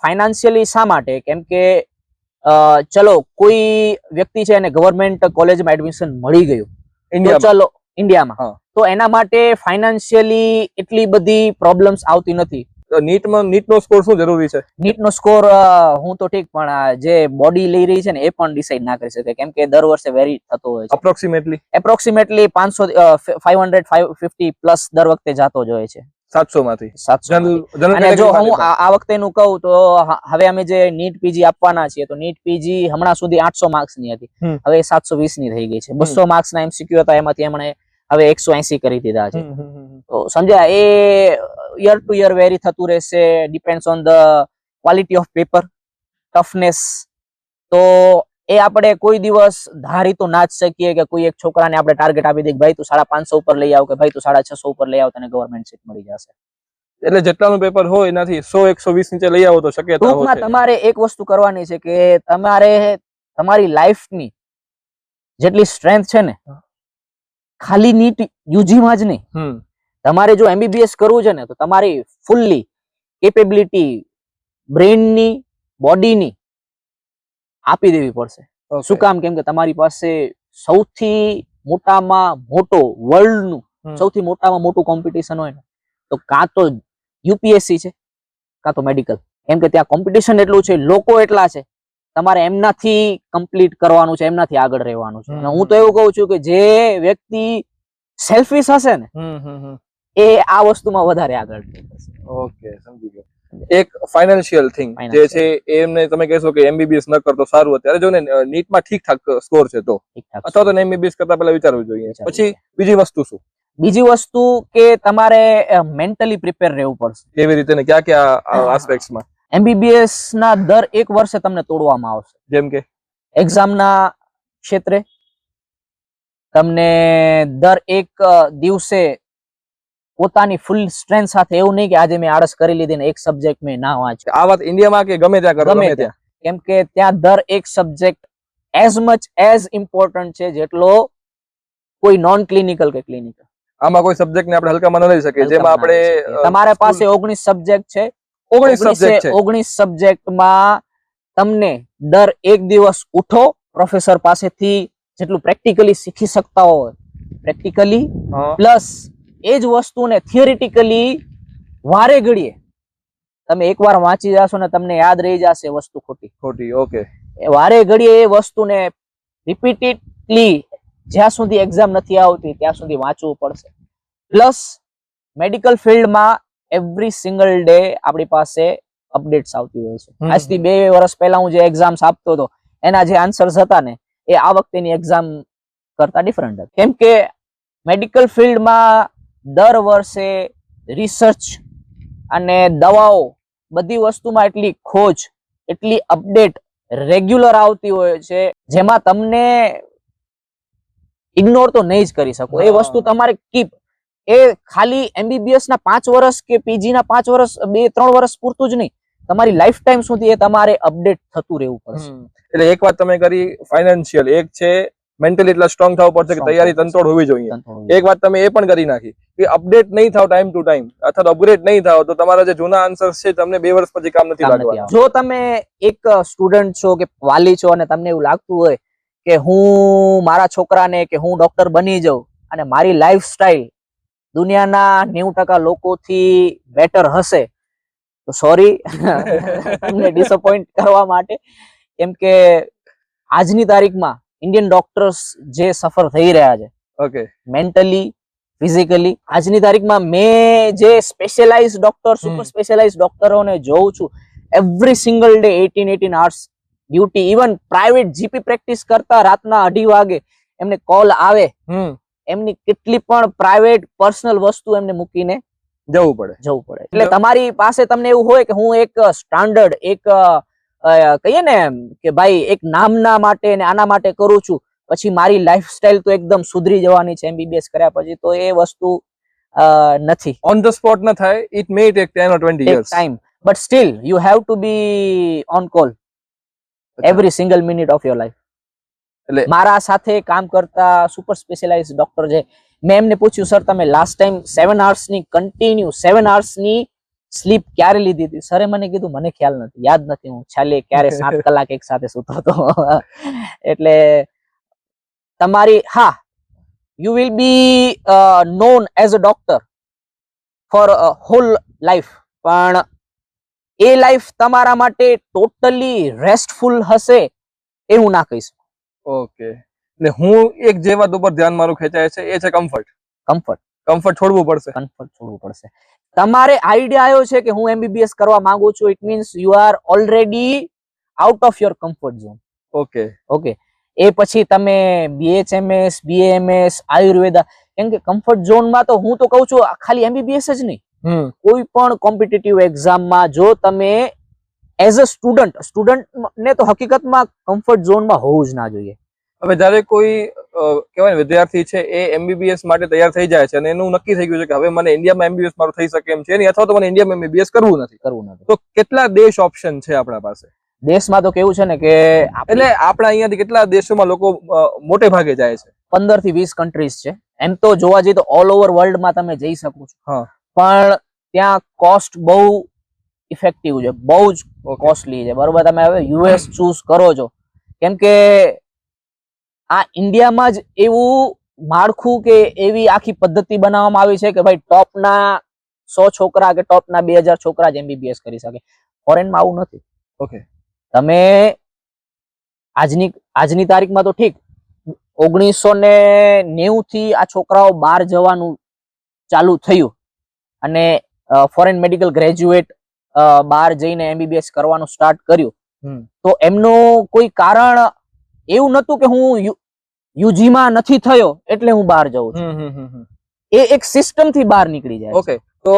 ફાઇનાન્શિયલી શા માટે? કેમ કે ચલો કોઈ વ્યક્તિ છે અને ગવર્મેન્ટ કોલેજમાં એડમિશન મળી ગયું ચલો ઇન્ડિયામાં, તો એના માટે ફાઇનાન્શિયલી એટલી બધી પ્રોબ્લેમ્સ આવતી નથી. નીટનો સ્કોર શું જરૂરી છે? નીટ નો સ્કોર હું તો ઠીક, પણ જે બોડી લઈ રહી છે ને એ પણ ડિસાઈડ ના કરી શકે, કેમ કે દર વર્ષે વેરી થતો હોય છે. એપ્રોક્સિમેટલી 500 500 550 પ્લસ દર વખતે જાતો જ હોય છે. 700 માંથી 700 અને જો હું આ વખતેનું કહું તો હવે અમે જે નીટ પીજી આપવાના છીએ, તો નીટ પીજી હમણાં સુધી 800 માર્ક્સ ની હતી, હવે 720 ની થઈ ગઈ છે. 200 માર્ક્સ ના એમસીક્યુ હતા, એમાંથી એમણે હવે 180 કરી દીધા છે. તો સમજ્યા, એ યર ટુ યર વેરી થતું રહેશે, depends on the quality of paper, toughness. તો એ આપણે કોઈ દિવસ ધારી તો ના જ શકીએ કે કોઈ એક છોકરાને આપણે ટાર્ગેટ આપી દઈએ કે ભાઈ તું 550 ઉપર લઈ આવ, કે ભાઈ તું 650 ઉપર લઈ આવ, તને ગવર્મેન્ટ સીટ મળી જશે. એટલે જેટલાનું પેપર હોય એનાથી 100 120 નીચે લઈ આવો તો શક્યતા છે. ટૂંકમાં તમારે એક વસ્તુ કરવાની છે કે તમારે તમારી લાઈફની જેટલી સ્ટ્રેન્થ છે ને, ખાલી નીટ યુજી માં જ નહીં, તમારે જો એમબીબીએસ કરવું છે ને તો તમારી ફૂલ્લી કેપેબિલિટી બ્રેઇનની, બોડીની આપી દેવી પડશે. શું કામ? કેમ કે તમારી પાસે સૌથી મોટામાં મોટો વર્લ્ડનું સૌથી મોટામાં મોટું કોમ્પિટિશન હોય ને, તો કાં તો યુપીએસસી છે કાં તો મેડિકલ. કેમ કે ત્યાં કોમ્પિટિશન એટલું છે, લોકો એટલા છે, તમારે એમનાથી કમ્પ્લીટ કરવાનું છે, એમનાથી આગળ રહેવાનું છે. અને હું તો એવું કહું છું કે જે વ્યક્તિ સેલ્ફિશ હશે ને એ આ વસ્તુમાં વધારે આગળ જશે. ઓકે, સમજી ગયો. એક ફાઇનાન્શિયલ થિંગ જે છે એમને તમે કહેશો કે એમબીબીએસ ન કરતો સારું. અત્યારે જો ને નીટમાં ઠીકઠાક સ્કોર છે તો, અથવા તો એમબીબીએસ કરતા પહેલા વિચારવું જોઈએ. પછી બીજી વસ્તુ શું? બીજી વસ્તુ કે તમારે મેન્ટલી પ્રિપેર રહેવું પડશે. કેવી રીતે ને કયા કયા આસ્પેક્ટ્સમાં? એમબીબીએસ ના દર 1 વર્ષે તમને તોડવામાં આવશે. જેમ કે એક્ઝામના ક્ષેત્રે તમને દર 1 દિવસે પોતાની ફૂલ સ્ટ્રેન્થ સાથે, એવું નહીં કે આજે મેં આળસ કરી લીધી ને એક સબ્જેક્ટ મેં ના વાંચ્યો. આ વાત ઇન્ડિયામાં કે ગમે ત્યાં કરો, ગમે ત્યાં. કેમ કે ત્યાં દર 1 subject as much as important છે જેટલો કોઈ નોન ક્લિનિકલ કે ક્લિનિકલ. આમાં કોઈ સબ્જેક્ટ ને આપણે હલકામાં ન લઈ શકીએ. જેમાં આપણે તમારા પાસે 19 સબ્જેક્ટ છે, 19 સબ્જેક્ટમાં તમને દર 1 દિવસ ઉઠો, પ્રોફેસર પાસેથી જેટલું પ્રેક્ટિકલી શીખી શકતા હોય પ્રેક્ટિકલી, પ્લસ એ જ વસ્તુને થિયરિટિકલી વારે ઘડીએ તમે એકવાર વાંચી જાશો ને તમને યાદ રહી જશે વસ્તુ ખોટી. ઓકે, વારે ઘડીએ એ વસ્તુને રિપીટેડલી જ્યાં સુધી એક્ઝામ નથી આવતી ત્યાં સુધી વાંચવું પડશે. પ્લસ મેડિકલ ફિલ્ડમાં એવરી સિંગલ ડે આપણી પાસે અપડેટ્સ આવતી હોય છે. આજથી 2 વર્ષ પહેલા હું જે એક્ઝામ્સ આપતો હતો એના જે આન્સર્સ હતા ને એ આ વખતેની એક્ઝામ કરતા ડિફરન્ટ હતા. કેમ કે મેડિકલ ફિલ્ડમાં દર વર્ષે રિસર્ચ અને દવાઓ બધી વસ્તુમાં એટલી ખોજ, એટલી અપડેટ રેગ્યુલર આવતી હોય છે, જેમાં તમને ઇગ્નોર તો નહીં જ કરી શકો. એ વસ્તુ તમારે કીપ, એ ખાલી એમબીબીએસ ના 5 વર્ષ કે પીજી ના 5 વર્ષ 2-3 વર્ષ પૂરતું જ નહીં, તમારી લાઈફ ટાઈમ સુધી એ તમારે અપડેટ થતું રહેવું પડશે. એટલે એક વાત તમે કરી ફાઇનાન્શિયલ, એક છે મેન્ટલી એટલા સ્ટ્રોંગ થવું પડશે કે તૈયારી તનતોડ હોવી જોઈએ. એક વાત તમે એ પણ કરી નાખી કે અપડેટ નહીં થાવ ટાઈમ ટુ ટાઈમ, અથવા અપગ્રેડ નહીં થાવ તો તમારા જે જૂના આન્સર્સ છે તમને 2 વર્ષ પછી કામ નથી લાગવાના. જો તમે એક સ્ટુડન્ટ છો કે વાલી છો અને તમને એવું લાગતું હોય કે હું મારા છોકરાને કે હું ડોક્ટર બની જાઉં અને મારી લાઈફસ્ટાઈલ દુનિયાના 90% લોકોથી બેટર હશે, તો સોરી તમને ડિસઅપોઇન્ટ કરવા માટે. કેમ કે આજની તારીખમાં ઇન્ડિયન ડોક્ટર્સ જે સફર થઈ રહ્યા છે, ઓકે, મેન્ટલી, ફિઝિકલી, આજની તારીખમાં મેં જે સ્પેશિયલાઇઝ ડોક્ટર, સુપર સ્પેશિયલાઇઝ ડોક્ટરોને જોઉં છું, every single day 18 hours duty. Even private GP practice કરતા રાતના 2:30 વાગે એમને કોલ આવે, એમની કેટલી પણ પ્રાઇવેટ પર્સનલ વસ્તુ એમને મૂકીને જવું પડે. એટલે તમારી પાસે તમને એવું હોય કે હું એક સ્ટાન્ડર્ડ, એક કહીએ ને કે ભાઈ એક નામના માટે ને આના માટે કરું છું, પછી મારી લાઈફસ્ટાઈલ તો એકદમ સુધરી જવાની છે એમબીબીએસ કર્યા પછી, તો એ વસ્તુ નથી. ઓન ધ સ્પોટ ન થાય, it may take 10 or 20 years time, but still you have to be on call every single minute of your life. એટલે મારા સાથે કામ કરતા સુપર સ્પેશિયલાઇઝ ડોક્ટર છે, મેં એમને પૂછ્યું સર તમે લાસ્ટ ટાઈમ 7 hours ની કન્ટિન્યુ 7 hours ની સ્લીપ ક્યારે લીધી હતી? સરે મને કીધું મને ખ્યાલ નથી, યાદ નથી હું છેલ્લે ક્યારે 7 કલાક એક સાથે સૂતો હતો. એટલે તમારી, હા, you will be known as a doctor for whole life, પણ એ લાઈફ તમારા માટે ટોટલી રેસ્ટફુલ હશે એવું ના કહી શકું. ઓકે, ને હું એક જે વાત ઉપર ધ્યાન મારું ખેંચાય છે એ છે કમ્ફર્ટ. કમ્ફર્ટ છોડવું પડશે. તમારે આઈડિયા આવ્યો છે કે હું MBBS કરવા માંગુ છું, it means you are already out of your comfort zone. Okay, એ પછી તમે BHMS, BAMS, આયુર્વેદા, કેમ કે કમ્ફર્ટ ઝોનમાં તો હું તો કહું છું ખાલી MBBS જ નહીં, કોઈ પણ કોમ્પિટિટિવ એક્ઝામમાં જો તમે એઝ અ સ્ટુડન્ટ ને તો હકીકતમાં કમ્ફર્ટ ઝોનમાં હોવું જ ના જોઈએ. હવે જ્યારે કોઈ કહેવાય ને વિદ્યાર્થી છે એ MBBS માટે તૈયાર થઈ જાય છે અને એનું નક્કી થઈ ગયું છે કે હવે મને ઇન્ડિયામાં MBBS મારું થઈ શકે એમ છે નહીં, અથવા તો મને ઇન્ડિયામાં MBBS કરવું નથી, તો કેટલા દેશ ઓપ્શન છે આપણા પાસે? દેશમાં તો કેવું છે ને કે એટલે આપણા અહીંયાથી કેટલા દેશોમાં લોકો મોટે ભાગે જાય છે? 15 થી 20 કન્ટ્રીઝ છે. એમ તો જોવા જઈએ તો ઓલ ઓવર વર્લ્ડમાં તમે જઈ શકો છો, હા, પણ ત્યાં કોસ્ટ બહુ ઇફેક્ટિવ છે, બહુ જ કોસ્ટલી છે. બરોબર, તમે હવે US ચૂઝ કરો છો કેમ કે આ ઇન્ડિયામાં જ એવું માળખું કે એવી આખી પદ્ધતિ બનાવવામાં આવી છે કે ભાઈ ટોપના 100 છોકરા કે ટોપના 2000 છોકરા જ MBBS કરી શકે. ફોરેનમાં આવું નથી. ઓકે, તમે આજની તારીખમાં તો ઠીક 1990 થી આ છોકરાઓ બહાર જવાનું ચાલુ થયું અને ફોરેન મેડિકલ ગ્રેજ્યુએટ બહાર જઈને MBBS કરવાનું સ્ટાર્ટ કર્યું, તો એમનું કોઈ કારણ એવું નતું કે હું UG માં નથી થયો એટલે હું બહાર જઉં છું. એ એક સિસ્ટમ થી બહાર નીકળી જાય. ઓકે, તો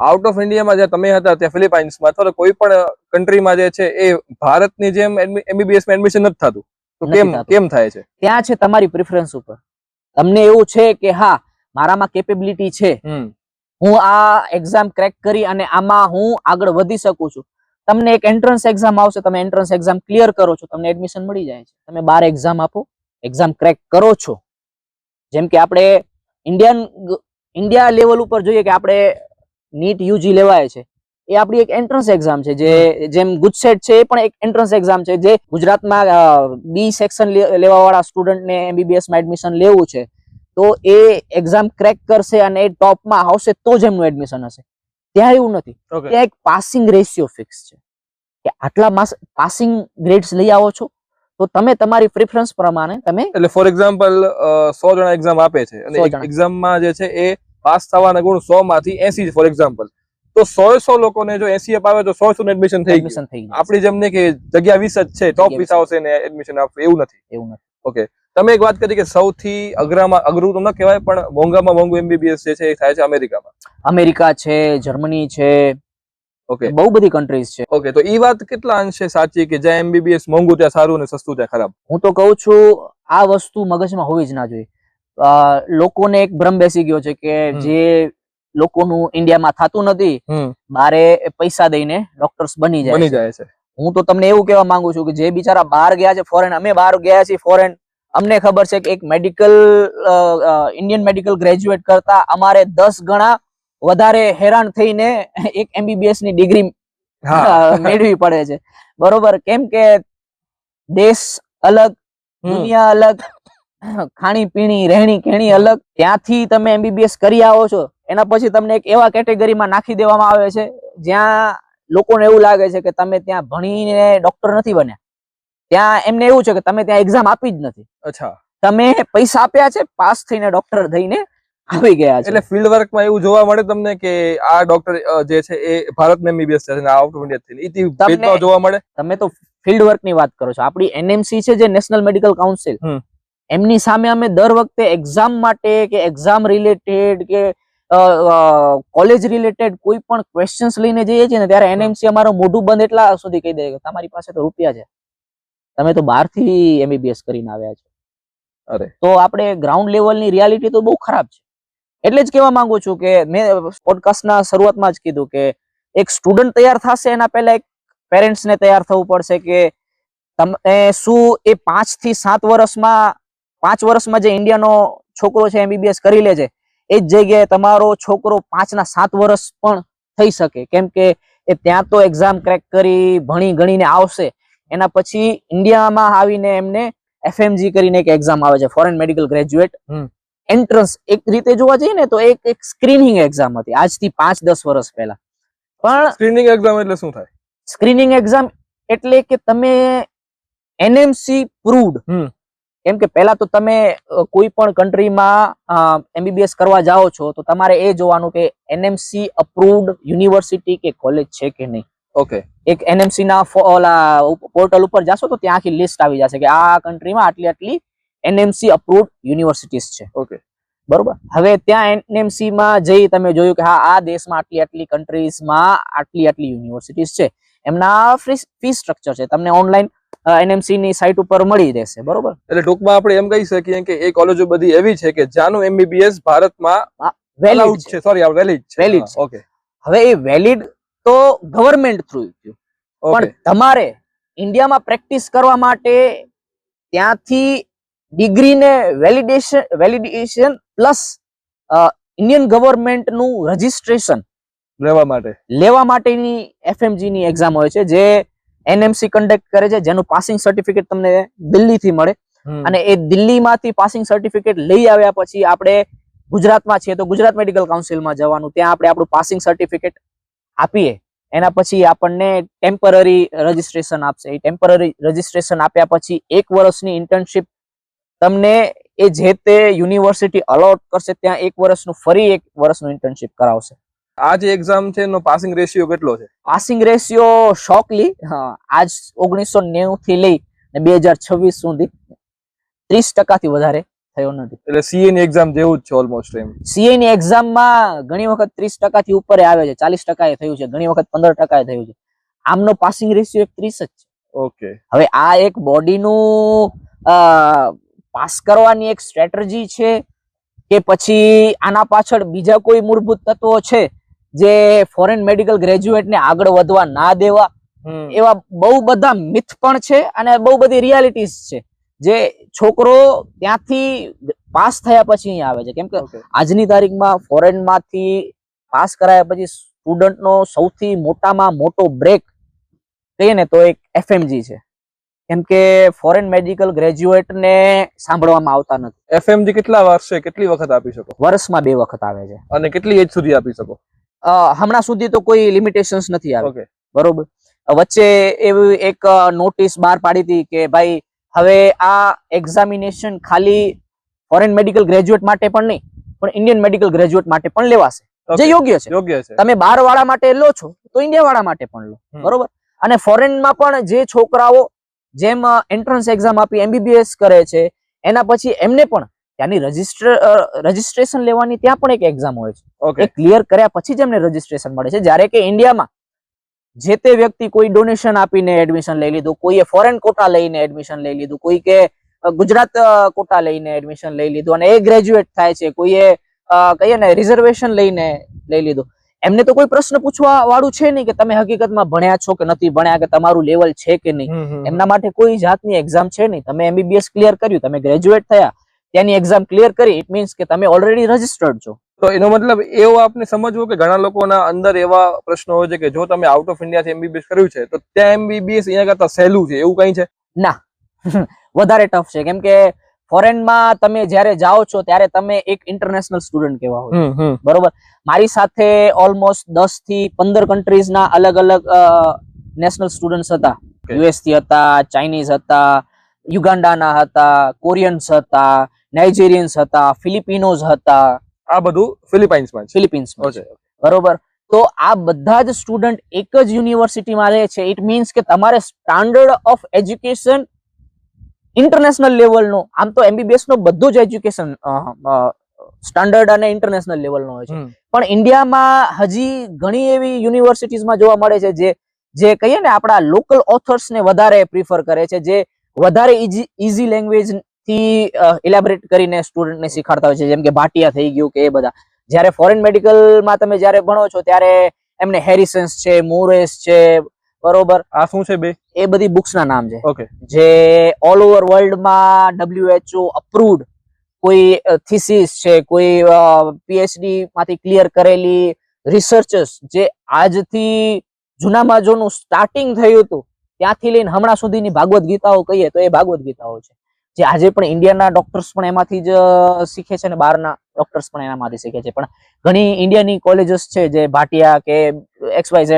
આઉટ ઓફ ઇન્ડિયામાં જે તમે હતા ત્યાં ફિલિપાઇન્સમાં અથવા કોઈ પણ કન્ટ્રીમાં જે છે એ ભારતની જેમ MBBS માં એડમિશન નથી થતું, તો કેમ થાય છે? ત્યાં છે તમારી પ્રિફરન્સ ઉપર. તમને એવું છે કે હા મારામાં કેપેબિલિટી છે, હું આ એક્ઝામ ક્રેક કરી અને આમાં હું આગળ વધી શકું છું. તમને એક એન્ટ્રન્સ એક્ઝામ આવશે, તમે એન્ટ્રન્સ એક્ઝામ ક્લિયર કરો છો, તમને એડમિશન મળી જાય છે. તમે 12 એક્ઝામ આપો, એક્ઝામ ક્રેક કરો છો. જેમ કે આપણે ઇન્ડિયા લેવલ ઉપર જોઈએ કે આપણે નીટ UG લેવાય છે, એ આપણી એક એન્ટ્રન્સ એક્ઝામ છે. જેમ ગુજસેટ છે એ પણ એક એન્ટ્રન્સ એક્ઝામ છે. જે ગુજરાતમાં B સેક્શન લેવા વાળા સ્ટુડન્ટને MBBS માં એડમિશન લેવું છે તો એ એક્ઝામ ક્રેક કરશે અને એ ટોપમાં આવશે તો જ એમનું એડમિશન હશે. ત્યાં એવું નથી. ત્યાં એક પાસિંગ રેશિયો ફિક્સ છે કે આટલા પાસિંગ ગ્રેડ્સ લઈ આવો છો તો તમે તમારી પ્રેફરન્સ પ્રમાણે તમે, એટલે ફોર એક્ઝામ્પલ 100 જણા એક્ઝામ આપે છે અને એક્ઝામમાં જે છે એ પાસ થવાના ગુણ 100 માંથી 80 છે ફોર એક્ઝામ્પલ, તો 100 લોકોને જો 80 અપાવે તો 100 નું એડમિશન થઈ ગયું. આપણી જેમ ને કે જગ્યા 20 જ છે, ટોપ 20 આવશે ને એડમિશન આપશે એવું નથી. ઓકે, તમે એક વાત કરી કે સૌથી અઘરું તો ન કહેવાય પણ મોંઘામાં મોંઘું MBBS જે છે એ થાય છે અમેરિકામાં. અમેરિકા છે, જર્મની છે, ઓકે, બહુ બધી કન્ટ્રીઝ છે. ઓકે, તો ઈ વાત કેટલા અંશે સાચી કે જ્યાં MBBS મોંઘું ત્યાં સારું અને સસ્તું ત્યાં ખરાબ? હું તો કહું છું આ વસ્તુ મગજમાં હોવી જ ના જોઈએ. લોકોને એક ભ્રમ બેસી ગયો છે કે જે લોકોનું ઇન્ડિયામાં થતું નથી બારે પૈસા દઈને ડોક્ટર્સ બની જાય છે. હું તો તમને એવું કહેવા માંગુ છું કે જે બિચારા બહાર ગયા છે ફોરેન, અમે બહાર ગયા છીએ ફોરેન, અમને ખબર છે કે એક ઇન્ડિયન મેડિકલ ગ્રેજ્યુએટ કરતા અમારે 10 ગણા વધારે હેરાન થઈને એક MBBS ની ડિગ્રી મેળવી પડે છે. બરોબર, કેમ કે દેશ અલગ, દુનિયા અલગ, ખાણી પીણી રહેણી કેણી અલગ. ત્યાંથી તમે MBBS કરી આવો છો, એના પછી તમને એક એવા કેટેગરીમાં નાખી દેવામાં આવે છે જ્યાં લોકોને એવું લાગે છે કે તમે ત્યાં ભણીને ડોક્ટર નથી બન્યા. ત્યાં એમને એવું છે કે તમે ત્યાં એક્ઝામ આપી જ નથી. અચ્છા, તમે પૈસા આપ્યા છે, પાસ થઈને ડોક્ટર થઈને આવી ગયા છે. એટલે ફિલ્ડ વર્કમાં એવું જોવા મળે તમને કે આ ડોક્ટર જે છે એ ભારતમાં MBBS છે અને આઉટ ઓફ ઇન્ડિયા થી જોવા મળે? તમે તો ફિલ્ડ વર્ક ની વાત કરો છો. આપણી NMC છે જે નેશનલ મેડિકલ કાઉન્સિલ, એમની સામે અમે દર વખતે એક્ઝામ માટે કે એક્ઝામ રિલેટેડ કે કોલેજ રિલેટેડ કોઈ પણ ક્વેશ્ચન્સ લઈને જઈએ છીએ ને ત્યારે NMC અમારું મોઢું બંધ એટલા સુધી કહી દે કે તમારી પાસે તો રૂપિયા છે, તમે તો બહારથી MBBS કરીને આવ્યા છો. અરે, તો આપણે ગ્રાઉન્ડ લેવલની રિયાલિટી તો બહુ ખરાબ છે. એટલે જ કહેવા માંગુ છું કે મેં પોડકાસ્ટના શરૂઆતમાં જ કીધું કે એક સ્ટુડન્ટ તૈયાર થશે એના પહેલા એક પેરેન્ટ્સને તૈયાર થવું પડશે કે તમે શું એ 5 થી 7 વર્ષમાં 5 વર્ષમાં જે ઇન્ડિયાનો છોકરો છે MBBS કરી લે છે એ જ જગ્યાએ તમારો છોકરો 5 ના 7 વર્ષ પણ થઈ શકે. કેમ કે એ ત્યાં તો એક્ઝામ ક્રેક કરી ભણી ગણીને આવશે, એના પછી ઇન્ડિયામાં આવીને એમને FMG કરીને એક એક્ઝામ આવે છે, ફોરેન મેડિકલ ગ્રેજ્યુએટ એન્ટ્રન્સ. એક રીતે જોવા જઈએ ને તો એક સ્ક્રીનિંગ એક્ઝામ હતી આજથી 5-10 વર્ષ પહેલા. પણ સ્ક્રીનિંગ એક્ઝામ એટલે શું થાય? સ્ક્રીનિંગ એક્ઝામ એટલે કે તમે એનએમસી પ્રૂવડ, કેમ કે પહેલા તો તમે કોઈ પણ કન્ટ્રીમાં એમબીબીએસ કરવા જાઓ છો તો તમારે એ જોવાનું કે એનએમસી અપ્રુવડ યુનિવર્સિટી કે કોલેજ છે કે નહીં. ઓકે. એક એનએમસી ના પોર્ટલ ઉપર જાશો તો ત્યાં આખી લિસ્ટ આવી જશે કે આ કન્ટ્રીમાં આટલી આટલી એનએમસી અપ્રુવડ યુનિવર્સિટીઝ છે. ઓકે. બરોબર. હવે ત્યાં એનએમસી માં જઈ તમે જોયું કે હા આ દેશમાં આટલી આટલી કન્ટ્રીઝમાં આટલી આટલી યુનિવર્સિટીઝ છે, એમના ફી સ્ટ્રક્ચર છે, તમને ઓનલાઈન એનએમસી ની સાઇટ ઉપર મળી રહેશે. બરોબર. એટલે ટૂંકમાં આપણે એમ કહી શકીએ કે એ કોલેજો બધી એવી છે કે જ્યાંનું એમબીબીએસ ભારતમાં વેલિડ છે. સોરી, વેલિડ છે. વેલિડ છે. ઓકે. હવે એ વેલિડ તો ગવર્મેન્ટ થ્રુ થયું, પણ તમારે ઇન્ડિયામાં પ્રેક્ટિસ કરવા માટે ત્યાંથી ડિગ્રી ને વેલિડેશન પ્લસ ઇન્ડિયન ગવર્મેન્ટ નું રજીસ્ટ્રેશન લેવા માટેની એફએમજી ની એક્ઝામ હોય છે, જે એનએમસી કન્ડક્ટ કરે છે, જેનું પાસિંગ સર્ટિફિકેટ તમને દિલ્હીથી મળે. અને એ દિલ્હીમાંથી પાસિંગ સર્ટિફિકેટ લઈ આવ્યા પછી આપણે ગુજરાતમાં છીએ તો ગુજરાત મેડિકલ કાઉન્સિલમાં જવાનું, ત્યાં આપણે આપણું પાસિંગ સર્ટિફિકેટ આપીએ, એના પછી આપણને ટેમ્પરરી રજીસ્ટ્રેશન આપશે. એ ટેમ્પરરી રજીસ્ટ્રેશન આપ્યા પછી 1 વર્ષની ઇન્ટર્નશિપ તમને એ જે તે યુનિવર્સિટી અલોટ કરશે, ત્યાં 1 વર્ષનું ફરી 1 વર્ષનું ઇન્ટર્નશિપ કરાવશે. આ જે એક્ઝામ છે એનો પાસિંગ રેશિયો કેટલો છે? પાસિંગ રેશિયો શોકલી આજ 1990 થી લઈ 2026 સુધી 30% થી વધારે થયો નથી. એટલે સીએ ની એક્ઝામ જેવું જ છે ઓલમોસ્ટ. એમ સીએ ની એક્ઝામમાં ઘણી વખત 30% થી ઉપર આવે છે, 40% એ થયું છે, ઘણી વખત 15% એ થયું છે. આમનો પાસિંગ રેશિયો 30 જ છે. ઓકે. હવે આ એક બોડીનું પાસ કરવાની એક સ્ટ્રેટેજી છે કે પછી આના પાછળ બીજા કોઈ મૂળભૂત તત્વો છે જે ફોરેન મેડિકલ ગ્રેજ્યુએટ ને આગળ વધવા ના દેવા? એવા બહુ બધા મિથ પણ છે અને બહુ બધી રિયાલિટીઝ છે જે છોકરો ત્યાંથી પાસ થયા પછી અહીં આવે છે. કેમ કે આજની તારીખમાં ફોરેન માંથી પાસ કરાયા પછી સ્ટુડન્ટનો સૌથી મોટામાં મોટો બ્રેક કહીએ ને તો એક એફએમજી છે. કેમ કે ફોરેન મેડિકલ ગ્રેજ્યુએટ ને સાંભળવામાં આવતા નથી. એફએમજી કેટલા વર્ષે કેટલી વખત આપી શકો? વર્ષમાં 2 વખત આવે છે. અને કેટલી એજ સુધી આપી શકો? હમણાં સુધી તો કોઈ લિમિટેશન્સ નથી આવી. ઓકે. બરોબર. વચ્ચે એવી એક નોટિસ બહાર પાડી હતી કે ભાઈ હવે આ એક્ઝામિનેશન ખાલી ફોરેન મેડિકલ ગ્રેજ્યુએટ માટે પણ નહીં, પણ ઇન્ડિયન મેડિકલ ગ્રેજ્યુએટ માટે પણ લેવાશે, જે યોગ્ય છે. તમે 12 વાળા માટે લો છો તો ઇન્ડિયા વાળા માટે પણ લો. બરોબર. અને ફોરેનમાં પણ જે છોકરાઓ જેમ એન્ટ્રન્સ એક્ઝામ આપી એમબીબીએસ કરે છે, એના પછી એમને પણ ત્યાંની રજીસ્ટ્રેશન લેવાની ત્યાં પણ એક એક્ઝામ હોય છે. એ ક્લિયર કર્યા પછી જ એમને રજીસ્ટ્રેશન મળે છે. જ્યારે કે ઇન્ડિયામાં જે તે વ્યક્તિ કોઈ ડોનેશન આપીને એડમિશન લઈ લીધું, કોઈએ ફોરેન કોટા લઈને એડમિશન લઈ લીધું, કોઈ કે ગુજરાત કોટા લઈને એડમિશન લઈ લીધું અને એ ગ્રેજ્યુએટ થાય છે, કોઈએ કહીએ ને રિઝર્વેશન લઈને લઈ લીધું. એમને તો કોઈ પ્રશ્ન પૂછવા વાળું છે નહીં કે તમે હકીકતમાં ભણ્યા છો કે નથી ભણ્યા, કે તમારું લેવલ છે કે નહીં. એમના માટે કોઈ જાતની એક્ઝામ છે નહીં. તમે એમબીબીએસ ક્લિયર કર્યું, તમે ગ્રેજ્યુએટ થયા, ત્યાંની એક્ઝામ ક્લિયર કરી, ઇટ મીન્સ કે તમે ઓલરેડી રજીસ્ટર્ડ છો. તો એનો મતલબ એવો આપણે સમજવું કે ઘણા લોકોના અંદર એવા પ્રશ્નો હોય છે કે જો તમે આઉટ ઓફ ઇન્ડિયા થી એમબીબીએસ કર્યું છે તો ત્યાં એમબીબીએસ અહીંયા કરતા સહેલું છે, એવું કઈ છે? ના, વધારે ટફ છે. કેમ કે ફોરેનમાં તમે જ્યારે જાઓ છો ત્યારે તમે એક ઇન્ટરનેશનલ સ્ટુડન્ટ કહેવા હોય. બરોબર. મારી સાથે ઓલમોસ્ટ 10 થી 15 કન્ટ્રીઝના અલગ અલગ નેશનલ સ્ટુડન્ટ્સ હતા. યુએસ થી હતા, ચાઇનીઝ હતા, યુગાન્ડાના હતા, કોરિયન્સ હતા, નાઇજીરિયન્સ હતા, ફિલિપિનોઝ હતા. આ બધું ફિલિપાઇન્સમાં છે. બરોબર. તો આ બધા જ સ્ટુડન્ટ એક જ યુનિવર્સિટીમાં રહે છે. ઇટ મીન્સ કે તમારે સ્ટાન્ડર્ડ ઓફ એજ્યુકેશન ઇન્ટરનેશનલ લેવલનો, આમ તો એમબીબીએસ નો બધું જ એજ્યુકેશન સ્ટાન્ડર્ડ અને ઇન્ટરનેશનલ લેવલનો હોય છે, પણ ઇન્ડિયામાં હજી ઘણી એવી યુનિવર્સિટીઝમાં જોવા મળે છે જે કહીએ ને આપણા લોકલ ઓથર્સ ને વધારે પ્રિફર કરે છે, જે વધારે ઈઝી લેંગ્વેજ થી ઇલેબોરેટ કરીને સ્ટુડન્ટને શીખવાડતા હોય છે, જેમ કે ભાટિયા થઈ ગયું કે એ બધા. જ્યારે ફોરેન મેડિકલમાં તમે જ્યારે ભણો છો ત્યારે એમને હેરિસન્સ છે, મોરેસ છે, બરોબર. આ શું છે? એ બધી બુક્સ ના નામ છે જે ઓલ ઓવર વર્લ્ડમાં WHO અપ્રુવડ કોઈ થીસીસ છે, કોઈ પીએચડી માંથી ક્લિયર કરેલી રિસર્ચર્સ, જે આજથી જૂનામાં જૂનું સ્ટાર્ટિંગ થયું હતું ત્યાંથી લઈને હમણાં સુધીની ભાગવત ગીતાઓ કહીએ તો એ ભાગવત ગીતાઓ છે, જે આજે પણ ઇન્ડિયાના ડોક્ટર્સ પણ એમાંથી જ શીખે છે અને બહારના ડોક્ટર્સ પણ એનામાંથી શીખે છે. પણ ઘણી ઇન્ડિયાની કોલેજીસ છે જે ભાટિયા કે XYZ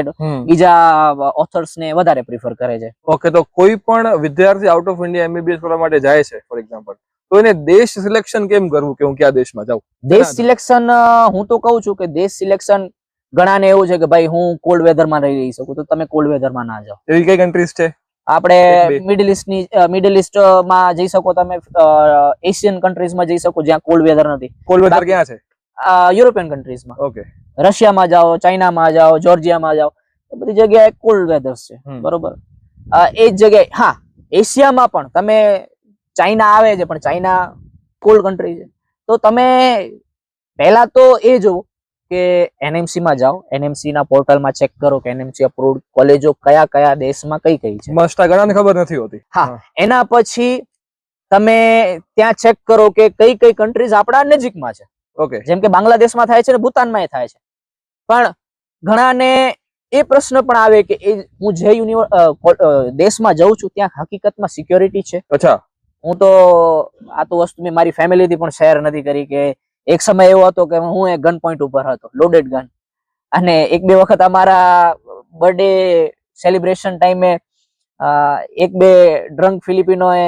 બીજા ઓથર્સ ને વધારે પ્રિફર કરે છે. ઓકે, તો કોઈ પણ વિદ્યાર્થી આઉટ ઓફ ઇન્ડિયા MBBS કરવા માટે જાય છે ફોર એક્ઝામ્પલ, તો એને દેશ સિલેક્શન કેમ કરવું કે હું કયા દેશમાં જાઉં? દેશ સિલેક્શન હું તો કહું છું કે દેશ સિલેક્શન ઘણાને એવું છે કે ભાઈ હું કોલ્ડ વેધરમાં રહી શકું, તો તમે કોલ્ડ વેધરમાં ના જાઓ. એવી કઈ કન્ટ્રીઝ છે? આપણે મિડલ ઈસ્ટ માં જઈ શકો તમે, એશિયન કન્ટ્રીઝમાં જઈ શકો જ્યાં કોલ્ડ વેધર નથી. કોલ્ડ વેધર ક્યાં છે? યુરોપિયન કન્ટ્રીઝમાં. ઓકે. રશિયામાં જાઓ, ચાઇનામાં જાઓ, જોર્જિયામાં જાઓ, એ બધી જગ્યાએ કોલ્ડ વેધર છે. બરોબર. એ જ જગ્યાએ હા એશિયામાં પણ તમે ચાઇના આવે છે, પણ ચાઇના કોલ્ડ કન્ટ્રી છે. તો તમે પહેલા તો એ જુઓ કે NMC માં જાઓ, NMC ના પોર્ટલમાં ચેક કરો કે NMC અપ્રુવડ કોલેજો કયા કયા દેશમાં કઈ કઈ છે. મસ્ત, આ ઘણાને ખબર નથી હોતી. હા, એના પછી તમે ત્યાં ચેક કરો કે કઈ કઈ કન્ટ્રીઝ આપણા નજીકમાં છે. ઓકે. જેમ કે બાંગ્લાદેશમાં થાય છે ને ભૂતાનમાં થાય છે. પણ ઘણાને એ પ્રશ્ન પણ આવે કે હું જે દેશમાં જઉં છું ત્યાં હકીકતમાં સિક્યોરિટી છે? અચ્છા. હું તો આ તો વસ્તુ મેં મારી ફેમિલીથી પણ શેર નથી કરી કે એક સમય એવો હતો કે હું એક ગન પોઈન્ટ ઉપર હતો, લોડેડ ગન, અને એક બે વખત અમારા બર્થડે સેલિબ્રેશન ટાઈમે એક બે ડ્રંક ફિલિપિનોએ